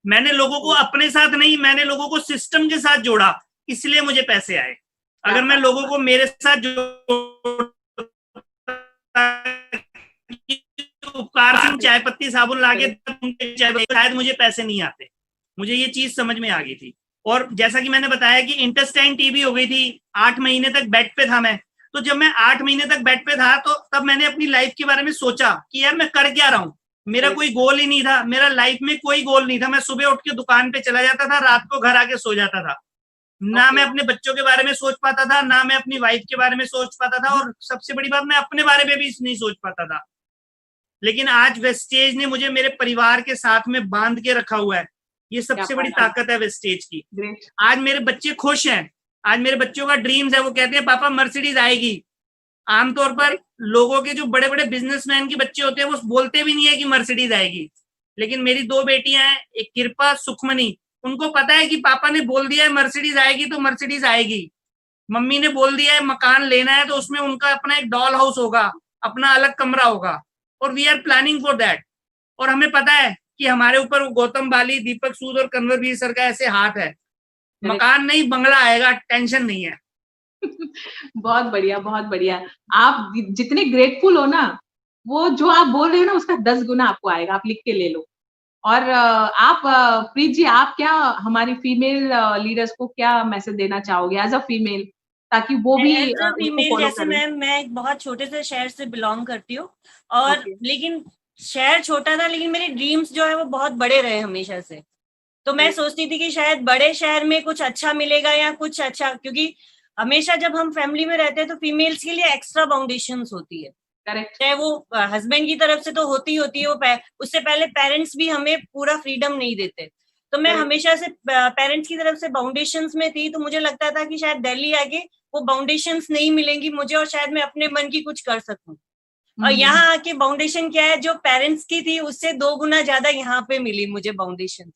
मैंने लोगों को अपने साथ नहीं, मैंने लोगों को सिस्टम के साथ जोड़ा, इसलिए मुझे पैसे आए। अगर मैं लोगों को मेरे साथ उपकार से चाय पत्ती साबुन लाके शायद मुझे पैसे नहीं आते। मुझे ये चीज समझ में आ गई थी। और जैसा कि मैंने बताया कि इंटेस्टाइन टीबी हो गई थी, 8 महीने तक बेड पे था मैं। तो जब मैं 8 महीने तक बेड पे था तो तब मैंने अपनी लाइफ के बारे में सोचा कि यार मैं कर क्या रहा हूँ, मेरा कोई गोल ही नहीं था, मेरा लाइफ में कोई गोल नहीं था। मैं सुबह उठ के दुकान पे चला जाता था, रात को घर आके सो जाता था। ना मैं अपने बच्चों के बारे में सोच पाता था, ना मैं अपनी वाइफ के बारे में सोच पाता था, और सबसे बड़ी बात मैं अपने बारे में भी नहीं सोच पाता था। लेकिन आज वेस्टेज ने मुझे मेरे परिवार के साथ में बांध के रखा हुआ है। ये सबसे बड़ी ताकत है वेस्टेज की। आज मेरे बच्चे खुश हैं, आज मेरे बच्चों का ड्रीम्स है, वो कहते हैं पापा मर्सिडीज आएगी। आमतौर पर लोगों के जो बड़े बड़े बिजनेसमैन के बच्चे होते हैं वो बोलते भी नहीं है कि मर्सिडीज आएगी, लेकिन मेरी 2 बेटियां हैं, एक कृपा सुखमनी, उनको पता है कि पापा ने बोल दिया है मर्सिडीज आएगी तो मर्सिडीज आएगी। मम्मी ने बोल दिया है मकान लेना है तो उसमें उनका अपना एक डॉल हाउस होगा, अपना अलग कमरा होगा, और we are planning for that. और हमें पता है कि हमारे ऊपर गौतम बाली, दीपक सूद और कन्वरवीर सर का ऐसे हाथ है, मकान नहीं बंगला आएगा, टेंशन नहीं है। बहुत बढ़िया, बहुत बढ़िया। आप जितने ग्रेटफुल हो ना, वो जो आप बोल रहे हो ना उसका 10 गुना आपको आएगा, आप लिख के ले लो। और आप प्रीत जी, आप क्या हमारी फीमेल लीडर्स को क्या मैसेज देना चाहोगे एज अ फीमेल, ताकि वो भी फीमेल जैसे मैं एक बहुत छोटे से शहर से बिलोंग करती हूँ, और लेकिन शहर छोटा था, लेकिन मेरे ड्रीम्स जो है वो बहुत बड़े रहे हमेशा से। तो मैं सोचती थी कि शायद बड़े शहर में कुछ अच्छा मिलेगा या कुछ अच्छा, क्योंकि हमेशा जब हम फैमिली में रहते हैं तो फीमेल्स के लिए एक्स्ट्रा बाउंडेशंस होती है, चाहे वो हस्बैंड की तरफ से तो होती है, वो उससे पहले पेरेंट्स भी हमें पूरा फ्रीडम नहीं देते। तो मैं हमेशा से पेरेंट्स की तरफ से बाउंडेशंस में थी, तो मुझे लगता था कि शायद दिल्ली आके वो बाउंडेशंस नहीं मिलेंगी मुझे, और शायद मैं अपने मन की कुछ कर सकूं। और यहाँ आके बाउंडेशन क्या है, जो पेरेंट्स की थी उससे 2 गुना ज्यादा यहाँ पे मिली मुझे बाउंडेशन।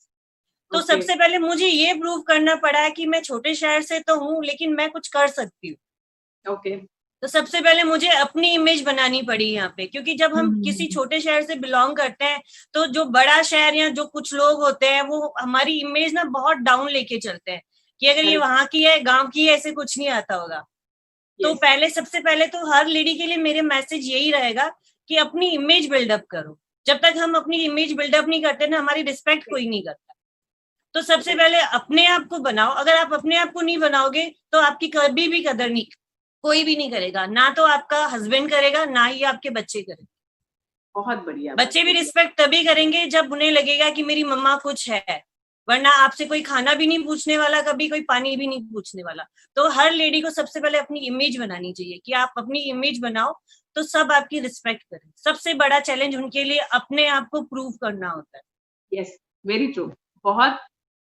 तो सबसे पहले मुझे ये प्रूव करना पड़ा कि मैं छोटे शहर से तो हूँ, लेकिन मैं कुछ कर सकती हूँ। तो सबसे पहले मुझे अपनी इमेज बनानी पड़ी यहाँ पे, क्योंकि जब हम किसी छोटे शहर से बिलोंग करते हैं तो जो बड़ा शहर या जो कुछ लोग होते हैं वो हमारी इमेज ना बहुत डाउन लेके चलते हैं कि अगर ये वहां की है, गांव की है, ऐसे कुछ नहीं आता होगा। तो सबसे पहले तो हर लेडी के लिए मेरे मैसेज यही रहेगा कि अपनी इमेज बिल्डअप करो। जब तक हम अपनी इमेज बिल्डअप नहीं करते ना, हमारी रिस्पेक्ट कोई नहीं करता। तो सबसे पहले अपने आप को बनाओ। अगर आप अपने आप को नहीं बनाओगे तो आपकी कभी भी कदर नहीं, कोई भी नहीं करेगा, ना तो आपका हस्बैंड करेगा, ना ही आपके बच्चे करेंगे। बहुत बढ़िया। बच्चे भी रिस्पेक्ट तभी करेंगे जब उन्हें लगेगा कि मेरी मम्मा कुछ है, वरना आपसे कोई खाना भी नहीं पूछने वाला, कभी कोई पानी भी नहीं पूछने वाला। तो हर लेडी को सबसे पहले अपनी इमेज बनानी चाहिए कि आप अपनी इमेज बनाओ तो सब आपकी रिस्पेक्ट करें। सबसे बड़ा चैलेंज उनके लिए अपने आप को प्रूव करना होता है। Yes, very true.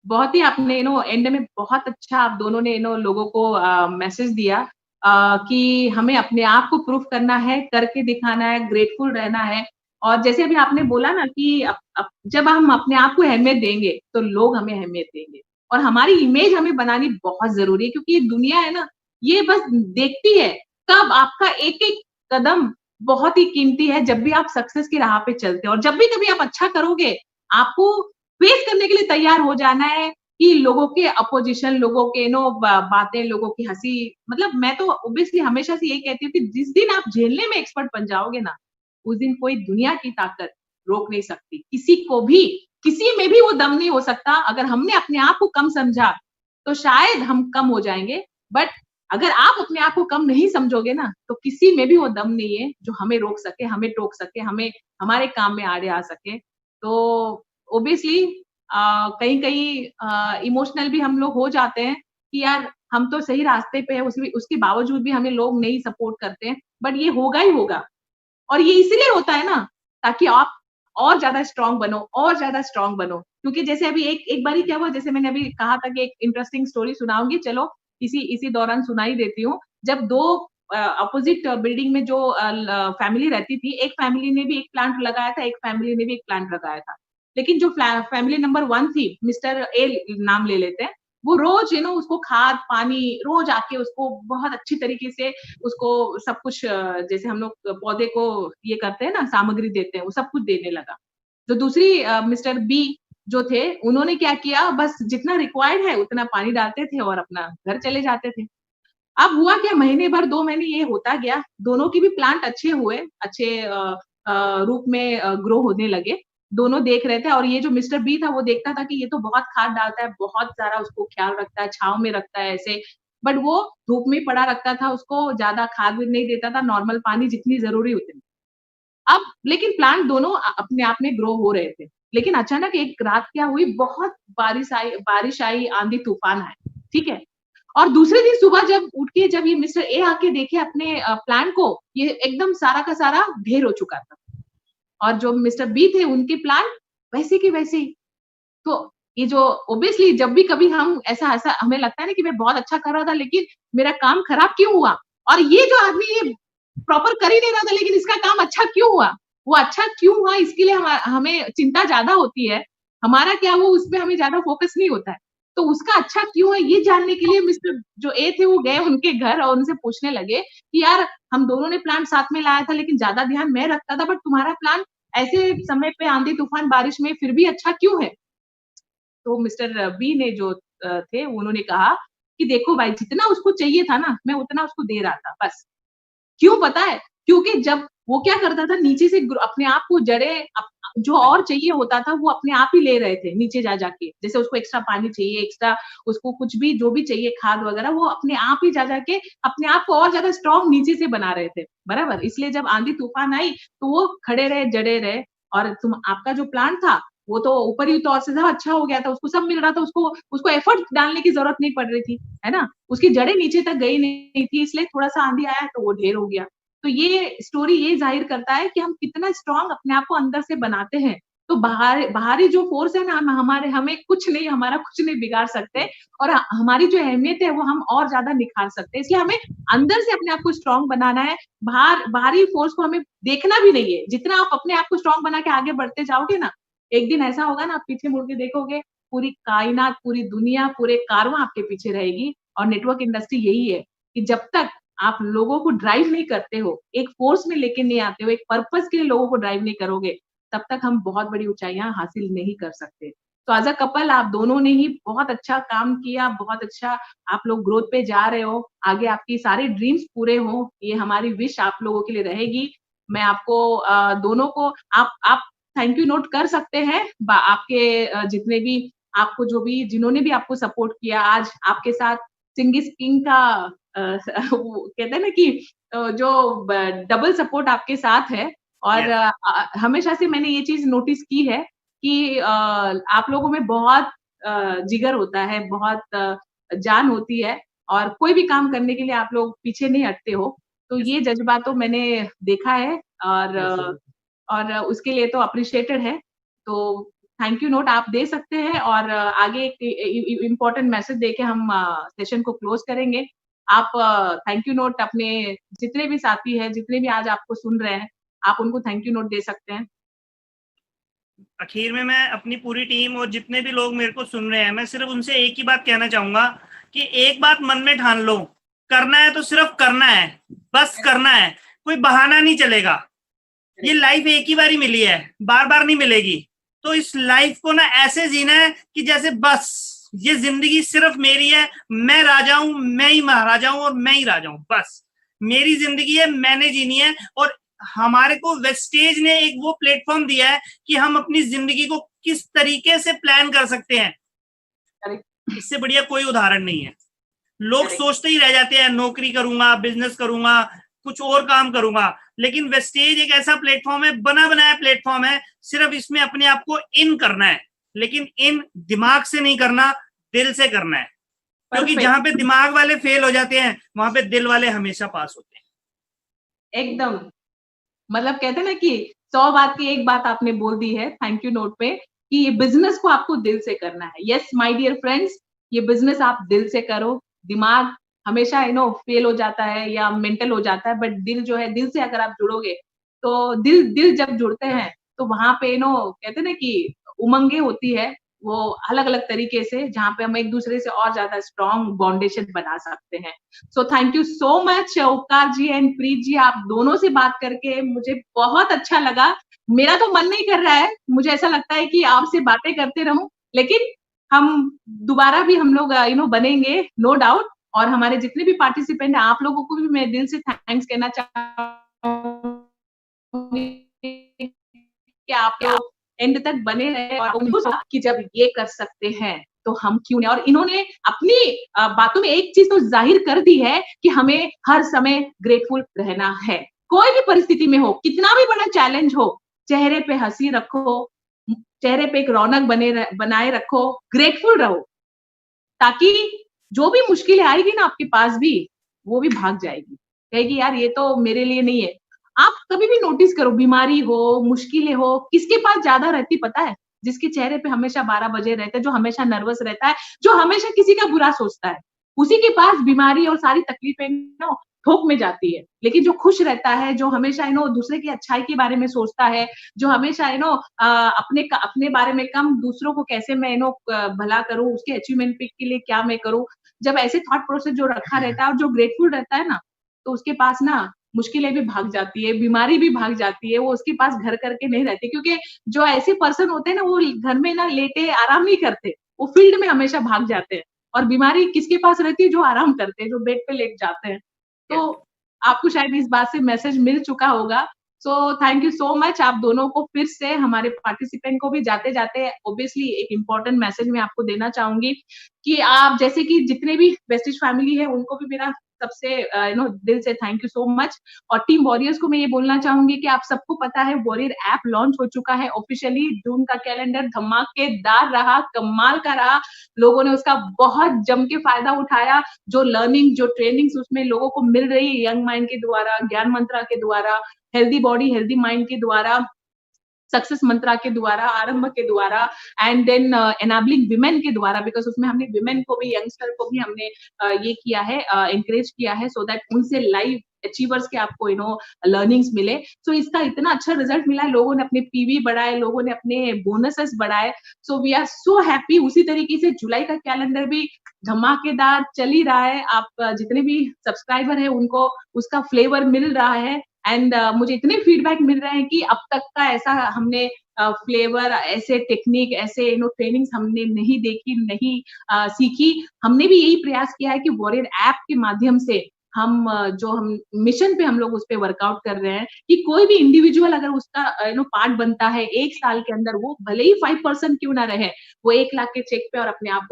बहुत ही आपने एंड में बहुत अच्छा आप दोनों ने लोगों को मैसेज दिया कि हमें अपने आप को प्रूफ करना है, करके दिखाना है, ग्रेटफुल रहना है, और जैसे अभी आपने बोला ना कि जब हम अपने आप को अहमियत देंगे तो लोग हमें अहमियत देंगे, और हमारी इमेज हमें बनानी बहुत जरूरी है, क्योंकि ये दुनिया है ना, ये बस देखती है कब आपका एक एक कदम बहुत ही कीमती है, जब भी आप सक्सेस की राह पे चलते हैं, और जब भी कभी आप अच्छा करोगे आपको फेस करने के लिए तैयार हो जाना है कि लोगों के अपोजिशन, लोगों के बातें, लोगों की हंसी, मतलब मैं तो ऑब्वियसली हमेशा से यही कहती हूँ कि जिस दिन आप झेलने में एक्सपर्ट बन जाओगे ना, उस दिन कोई दुनिया की ताकत रोक नहीं सकती किसी को भी, किसी में भी वो दम नहीं हो सकता। अगर हमने अपने आप को कम समझा तो शायद हम कम हो जाएंगे, बट अगर आप अपने आप को कम नहीं समझोगे ना, तो किसी में भी वो दम नहीं है जो हमें रोक सके, हमें टोक सके, हमें हमारे काम में आड़े आ सके। तो ऑब्वियसली कहीं-कहीं इमोशनल भी हम लोग हो जाते हैं कि यार हम तो सही रास्ते पे हैं, उसके बावजूद भी हमें लोग नहीं सपोर्ट करते हैं, बट ये होगा ही होगा। और ये इसीलिए होता है ना, ताकि आप और ज़्यादा स्ट्रॉन्ग बनो, और ज़्यादा स्ट्रॉन्ग बनो। क्योंकि जैसे अभी एक एक बारी क्या हुआ, जैसे मैंने अभी कहा था कि एक इंटरेस्टिंग स्टोरी सुनाऊँगी, चलो इसी इसी दौरान सुना ही देती हूँ। जब 2 अपोज़िट बिल्डिंग में जो फैमिली रहती थी, एक फैमिली ने भी एक प्लांट लगाया था, एक फैमिली ने भी एक प्लांट लगाया था। लेकिन जो फैमिली नंबर 1 थी, मिस्टर ए नाम ले लेते हैं, वो रोज़ उसको खाद, पानी रोज़ आके उसको बहुत अच्छी तरीके से उसको सब कुछ जैसे हम लोग पौधे को ये करते हैं ना, सामग्री देते हैं, वो सब कुछ देने लगा। जो दूसरी मिस्टर बी जो थे, उन्होंने क्या किया, बस जितना रिक्वायर्ड है उतना पानी डालते थे और अपना घर चले जाते थे। अब हुआ क्या, महीने भर 2 महीने ये होता गया, दोनों की भी प्लांट अच्छे हुए, अच्छे रूप में ग्रो होने लगे। दोनों देख रहे थे, और ये जो मिस्टर बी था वो देखता था कि ये तो बहुत खाद डालता है, बहुत सारा उसको ख्याल रखता है, छाँव में रखता है ऐसे, बट वो धूप में पड़ा रखता था, उसको ज़्यादा खाद भी नहीं देता था, नॉर्मल पानी जितनी ज़रूरी उतनी। अब लेकिन प्लांट दोनों अपने आप में ग्रो हो रहे थे। लेकिन अचानक एक रात क्या हुई, बहुत बारिश आई, आंधी-तूफान आए, ठीक है? और दूसरे दिन सुबह जब उठ के जब ये मिस्टर ए आके देखे अपने प्लांट को, ये एकदम सारा का सारा ढेर हो चुका था। और जो मिस्टर बी थे उनके प्लांट वैसे के वैसे ही। तो ये जो ऑब्वियसली जब भी कभी हम ऐसा ऐसा हमें लगता है ना कि मैं बहुत अच्छा कर रहा था, लेकिन मेरा काम खराब क्यों हुआ? और ये जो आदमी ये प्रॉपर कर ही नहीं रहा था, लेकिन इसका काम अच्छा क्यों हुआ? वो अच्छा क्यों हुआ, इसके लिए हमें चिंता ज़्यादा होती है। हमारा क्या वो उसमें हमें ज़्यादा फ़ोकस नहीं होता है। तो उसका अच्छा क्यों है, ये जानने के लिए मिस्टर जो ए थे वो गए उनके घर और उनसे पूछने लगे कि यार हम दोनों ने प्लांट साथ में लाया था, लेकिन ज़्यादा ध्यान मैं रखता था, बट तुम्हारा प्लांट ऐसे समय पे आंधी तूफान बारिश में फिर भी अच्छा क्यों है? तो मिस्टर बी ने जो थे उन्होंने कहा कि देखो भाई, जितना उसको चाहिए था ना, मैं उतना उसको दे रहा था बस। क्यों पता है? क्योंकि जब वो क्या करता था, नीचे से अपने आप को जड़ें जो और चाहिए होता था वो अपने आप ही ले रहे थे नीचे जा जाके। जैसे उसको एक्स्ट्रा पानी चाहिए, एक्स्ट्रा उसको कुछ भी जो भी चाहिए खाद वगैरह, वो अपने आप ही जा जाके अपने आप को और ज़्यादा स्ट्रॉन्ग नीचे से बना रहे थे, बराबर? इसलिए जब आंधी-तूफान आई तो वो खड़े रहे, जड़े रहे, और आपका जो प्लांट था वो तो ऊपर ही तौर से अच्छा हो गया था, उसको सब मिल रहा था, उसको उसको एफर्ट डालने की ज़रूरत नहीं पड़ रही थी, है ना? उसकी जड़ें नीचे तक गई नहीं थी, इसलिए थोड़ा-सा आंधी आया तो वो ढेर हो गया। तो ये स्टोरी ये ज़ाहिर करता है कि हम कितना स्ट्रॉन्ग अपने आप को अंदर से बनाते हैं। तो बाहरी जो फ़ोर्स है ना, हम हमारे हमें कुछ नहीं, हमारा कुछ नहीं बिगाड़ सकते, और हमारी जो अहमियत है वो हम और ज़्यादा निखार सकते हैं। इसलिए हमें अंदर से अपने आप को स्ट्रॉन्ग बनाना है, बाहरी फ़ोर्स को हमें देखना भी नहीं है। जितना आप अपने आप को स्ट्रॉन्ग बना के आगे बढ़ते जाओगे ना, एक दिन ऐसा होगा ना, आप पीछे मुड़ के देखोगे, पूरी कायनात, पूरी दुनिया, पूरे कारवां आपके पीछे रहेगी। और नेटवर्क इंडस्ट्री यही है कि जब तक आप लोगों को ड्राइव नहीं करते हो, एक फ़ोर्स में लेके नहीं आते हो, एक पर्पज़ के लिए लोगों को ड्राइव नहीं करोगे, तब तक हम बहुत बड़ी ऊँचाइयाँ हासिल नहीं कर सकते। तो एज़ अ कपल आप दोनों ने ही बहुत अच्छा काम किया, बहुत अच्छा आप लोग ग्रोथ पे जा रहे हो, आगे आपकी सारे ड्रीम्स पूरे हों, ये हमारी विश आप लोगों के लिए रहेगी। मैं आपको दोनों को आप थैंक यू नोट कर सकते हैं, आपके जितने भी आपको जो भी जिन्होंने भी आपको सपोर्ट किया, आज आपके साथ सिंगिस किंग का वो कहते हैं ना कि जो डबल सपोर्ट आपके साथ है, और यस। हमेशा से मैंने ये चीज़ नोटिस की है कि आप लोगों में बहुत जिगर होता है, बहुत जान होती है, और कोई भी काम करने के लिए आप लोग पीछे नहीं हटते हो। तो यस। ये जज़्बा तो मैंने देखा है, और उसके लिए तो एप्रिशिएटेड है। तो थैंक यू नोट आप दे सकते हैं, और आगे एक इम्पोर्टेंट मैसेज देके हम सेशन को क्लोज़ करेंगे। आप थैंक यू नोट अपने जितने भी साथी हैं, जितने भी आज आपको सुन रहे हैं, आप उनको थैंक यू नोट दे सकते हैं। आखिर में मैं अपनी पूरी टीम और जितने भी लोग मेरे को सुन रहे हैं, मैं सिर्फ उनसे एक ही बात कहना चाहूंगा कि एक बात मन में ठान लो, करना है तो सिर्फ करना है, बस करना है, कोई बहाना नहीं चलेगा। ये लाइफ एक ही बारी मिली है, बार बार नहीं मिलेगी। तो इस लाइफ को ना ऐसे जीना है कि जैसे बस ये जिंदगी सिर्फ मेरी है, मैं राजा हूं, मैं ही महाराजा हूं और मैं ही राजा हूं, बस मेरी जिंदगी है, मैंने जीनी है। और हमारे को वेस्टेज ने एक वो प्लेटफॉर्म दिया है कि हम अपनी जिंदगी को किस तरीके से प्लान कर सकते हैं, इससे बढ़िया कोई उदाहरण नहीं है। लोग सोचते ही रह जाते हैं नौकरी करूंगा, बिजनेस करूंगा, कुछ और काम करूंगा, लेकिन वेस्टेज एक ऐसा प्लेटफॉर्म है, बना बनाया प्लेटफॉर्म है, सिर्फ इसमें अपने आप को इन करना है, लेकिन इन दिमाग से नहीं करना, दिल से करना है। क्योंकि जहां पे दिमाग वाले फेल हो जाते हैं वहां पे दिल वाले हमेशा पास होते हैं। एकदम, मतलब कहते हैं ना कि 100 बात की एक बात आपने बोल दी है थैंक यू नोट पे, कि ये बिजनेस को आपको दिल से करना है। यस माय डियर फ्रेंड्स, ये बिजनेस आप दिल से करो। दिमाग हमेशा फेल हो जाता है या मेंटल हो जाता है, बट दिल जो है, दिल से अगर आप जुड़ोगे तो दिल जब जुड़ते हैं तो वहां पे कहते हैं ना कि उमंगे होती है वो अलग अलग तरीके से, जहाँ पे हम एक दूसरे से और ज्यादा स्ट्रॉन्ग बाउंडेशन बना सकते हैं। So thank you so much उपकार जी एंड प्रीत जी, आप दोनों से बात करके मुझे बहुत अच्छा लगा। मेरा तो मन नहीं कर रहा है, मुझे ऐसा लगता है कि आपसे बातें करते रहूं, लेकिन हम दोबारा भी हम लोग बनेंगे नो डाउट। और हमारे जितने भी पार्टिसिपेंट हैं, आप लोगों को भी मैं दिल से थैंक्स कहना चाहूंगी कि आप लोग एंड तक बने रहे और कि जब ये कर सकते हैं तो हम क्यों नहीं। और इन्होंने अपनी बातों में एक चीज तो जाहिर कर दी है कि हमें हर समय ग्रेटफुल रहना है, कोई भी परिस्थिति में हो, कितना भी बड़ा चैलेंज हो, चेहरे पे हंसी रखो, चेहरे पे एक रौनक बनाए रखो, ग्रेटफुल रहो, ताकि जो भी मुश्किलें आएगी ना आपके पास भी, वो भी भाग जाएगी, कहेगी यार ये तो मेरे लिए नहीं है। आप कभी भी नोटिस करो, बीमारी हो, मुश्किलें हो, किसके पास ज्यादा रहती पता है? जिसके चेहरे पे हमेशा 12 बजे रहते हैं, जो हमेशा नर्वस रहता है, जो हमेशा किसी का बुरा सोचता है, उसी के पास बीमारी और सारी तकलीफें थोक में जाती है। लेकिन जो खुश रहता है, जो हमेशा दूसरे की अच्छाई के बारे में सोचता है, जो हमेशा अपने बारे में कम, दूसरों को कैसे मैं भला करूं, उसके अचीवमेंट के लिए क्या मैं करूं, जब ऐसे थॉट प्रोसेस जो रखा रहता है और जो ग्रेटफुल रहता है ना, तो उसके पास ना मुश्किलें भी भाग जाती है, बीमारी भी भाग जाती है, वो उसके पास घर करके नहीं रहती। क्योंकि जो ऐसे पर्सन होते हैं ना, वो घर में ना लेटे आराम नहीं करते, वो फील्ड में हमेशा भाग जाते हैं। और बीमारी किसके पास रहती है? जो आराम करते हैं, जो बेड पे लेट जाते हैं। तो आपको शायद इस बात से मैसेज मिल चुका होगा। So thank you so much आप दोनों को। फिर से हमारे पार्टिसिपेंट को भी जाते जाते ऑब्वियसली एक इम्पोर्टेंट मैसेज मैं आपको देना चाहूंगी कि आप जैसे कि जितने भी वेस्टेज फैमिली है, उनको भी मेरा सबसे दिल से थैंक यू सो मच। और टीम वॉरियर्स को मैं ये बोलना चाहूंगी कि आप सबको पता है वॉरियर ऐप लॉन्च हो चुका है ऑफिशियली। जून का कैलेंडर धमाकेदार रहा, कमाल का रहा, लोगों ने उसका बहुत जम के फायदा उठाया। जो लर्निंग, जो ट्रेनिंग्स उसमें लोगों को मिल रही है, यंग माइंड के द्वारा, ज्ञान मंत्रा के द्वारा, हेल्दी बॉडी हेल्दी माइंड के द्वारा, सक्सेस मंत्रा के द्वारा, आरंभ के द्वारा, एंड देन एनाबलिंग विमेन के द्वारा, बिकॉज उसमें हमने विमेन को भी, यंगस्टर को भी हमने ये किया है, एनकरेज किया है, सो दैट उनसे लाइव अचीवर्स के आपको लर्निंग्स मिले। सो इसका इतना अच्छा रिजल्ट मिला है, लोगों ने अपने पीवी बढ़ाए, लोगों ने अपने बोनसेस बढ़ाए। So we are so happy. उसी तरीके से जुलाई का कैलेंडर भी धमाकेदार चल ही रहा है। आप जितने भी सब्सक्राइबर है उनको उसका फ्लेवर मिल रहा है। एंड मुझे इतने फीडबैक मिल रहे हैं कि अब तक का ऐसा हमने फ्लेवर, ऐसे टेक्निक, ऐसे ट्रेनिंग्स हमने नहीं देखी, नहीं सीखी। हमने भी यही प्रयास किया है कि वॉरियर ऐप के माध्यम से हम हम मिशन पे हम लोग उस पे वर्कआउट कर रहे हैं कि कोई भी इंडिविजुअल अगर उसका पार्ट बनता है 1 साल के अंदर, वो भले ही 5% क्यों ना रहे, वो 1 लाख के चेक पे और अपने आप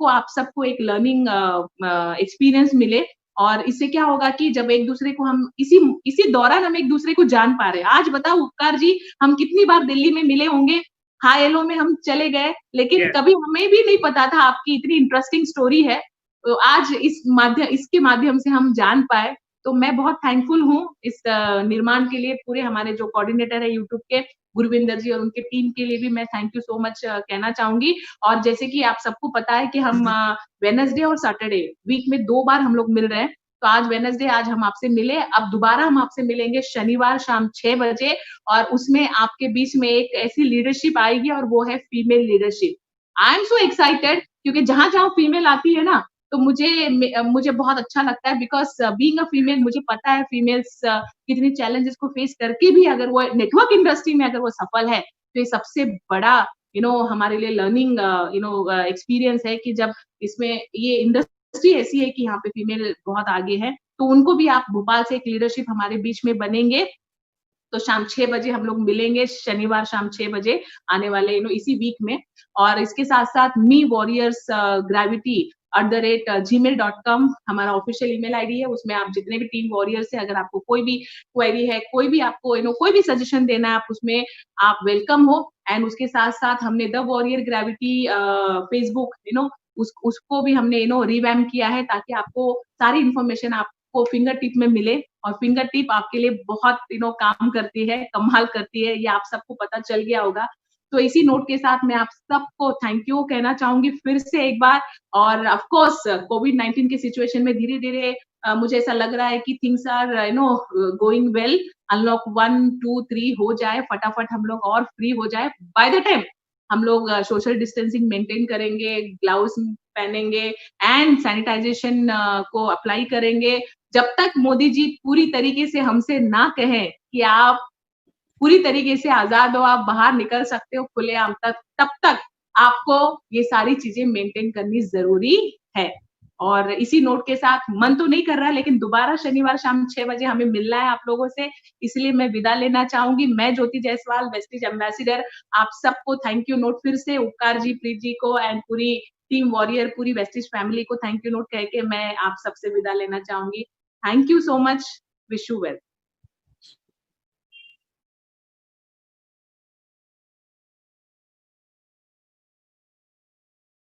आप सबको एक लर्निंग एक्सपीरियंस मिले। और इससे क्या होगा कि जब एक दूसरे को हम इसी दौरान हम एक दूसरे को जान पा रहे हैं। आज बताओ उपकार जी, हम कितनी बार दिल्ली में मिले होंगे, हाय हेलो में हम चले गए, लेकिन Yes. कभी हमें भी नहीं पता था आपकी इतनी इंटरेस्टिंग स्टोरी है। तो आज इसके माध्यम से हम जान पाए। तो मैं बहुत थैंकफुल हूँ इस निर्माण के लिए, पूरे हमारे जो कोऑर्डिनेटर है यूट्यूब के गुरविंदर जी और उनके टीम के लिए भी मैं थैंक यू सो मच कहना चाहूंगी। और जैसे कि आप सबको पता है कि हम वेडनेसडे और सैटरडे वीक में 2 बार हम लोग मिल रहे हैं। तो आज वेडनेसडे आज हम आपसे मिले, अब दोबारा हम आपसे मिलेंगे शनिवार शाम 6 बजे, और उसमें आपके बीच में एक ऐसी लीडरशिप आएगी और वो है female leadership. I am so excited, क्योंकि जहां-जहां फीमेल आती है ना, तो मुझे बहुत अच्छा लगता है, बिकॉज़ बीइंग अ फीमेल मुझे पता है फीमेल्स कितनी चैलेंजेस को फेस करके भी अगर वो नेटवर्क इंडस्ट्री में अगर वो सफल है, तो ये सबसे बड़ा हमारे लिए लर्निंग एक्सपीरियंस है कि जब इसमें ये इंडस्ट्री ऐसी है कि यहाँ पे फीमेल बहुत आगे है। तो उनको भी आप भोपाल से एक लीडरशिप हमारे बीच में बनेंगे। तो शाम 6 बजे हम लोग मिलेंगे, शनिवार शाम 6 बजे आने वाले इसी वीक में। और इसके साथ-साथ मी वॉरियर्स ग्रेविटी @gmail.com हमारा ऑफिशियल ईमेल आईडी है। उसमें आप जितने भी टीम वॉरियर्स हैं, अगर आपको कोई भी क्वेरी है, कोई भी आपको कोई भी सजेशन देना है, आप उसमें आप वेलकम हो। एंड उसके साथ-साथ हमने द वॉरियर ग्रेविटी फेसबुक उसको भी हमने रिवैम्प किया है, ताकि आपको सारी इन्फॉर्मेशन आपको फिंगर टिप में मिले। और फिंगर टिप आपके लिए बहुत काम करती है, कमाल करती है, ये आप सबको पता चल गया होगा। तो इसी नोट के साथ मैं आप सबको थैंक यू कहना चाहूंगी फिर से एक बार। और ऑफ कोर्स कोविड-19 की सिचुएशन में धीरे-धीरे मुझे ऐसा लग रहा है कि things are going well. Unlock 1, 2, 3 हो जाए, फटाफट हम लोग और फ्री हो जाए। बाय द टाइम हम लोग सोशल डिस्टेंसिंग मेंटेन करेंगे, ग्लव्स पहनेंगे एंड सैनिटाइजेशन को अप्लाई करेंगे। जब तक मोदी जी पूरी तरीके से हमसे ना कहें कि आप पूरी तरीके से आजाद हो, आप बाहर निकल सकते हो खुलेआम, तब तक आपको ये सारी चीजें मेंटेन करनी जरूरी है। और इसी नोट के साथ मन तो नहीं कर रहा है, लेकिन दोबारा शनिवार शाम 6 बजे हमें मिलना है आप लोगों से, इसलिए मैं विदा लेना चाहूंगी। मैं ज्योति जायसवाल, वेस्टिज एम्बेसडर, आप सबको थैंक यू नोट फिर से उपकार जी, प्रीत जी को एंड पूरी टीम वॉरियर, पूरी वेस्टिज फैमिली को थैंक यू नोट कह के मैं आप सबसे विदा लेना चाहूंगी। Thank you so much, wish you well.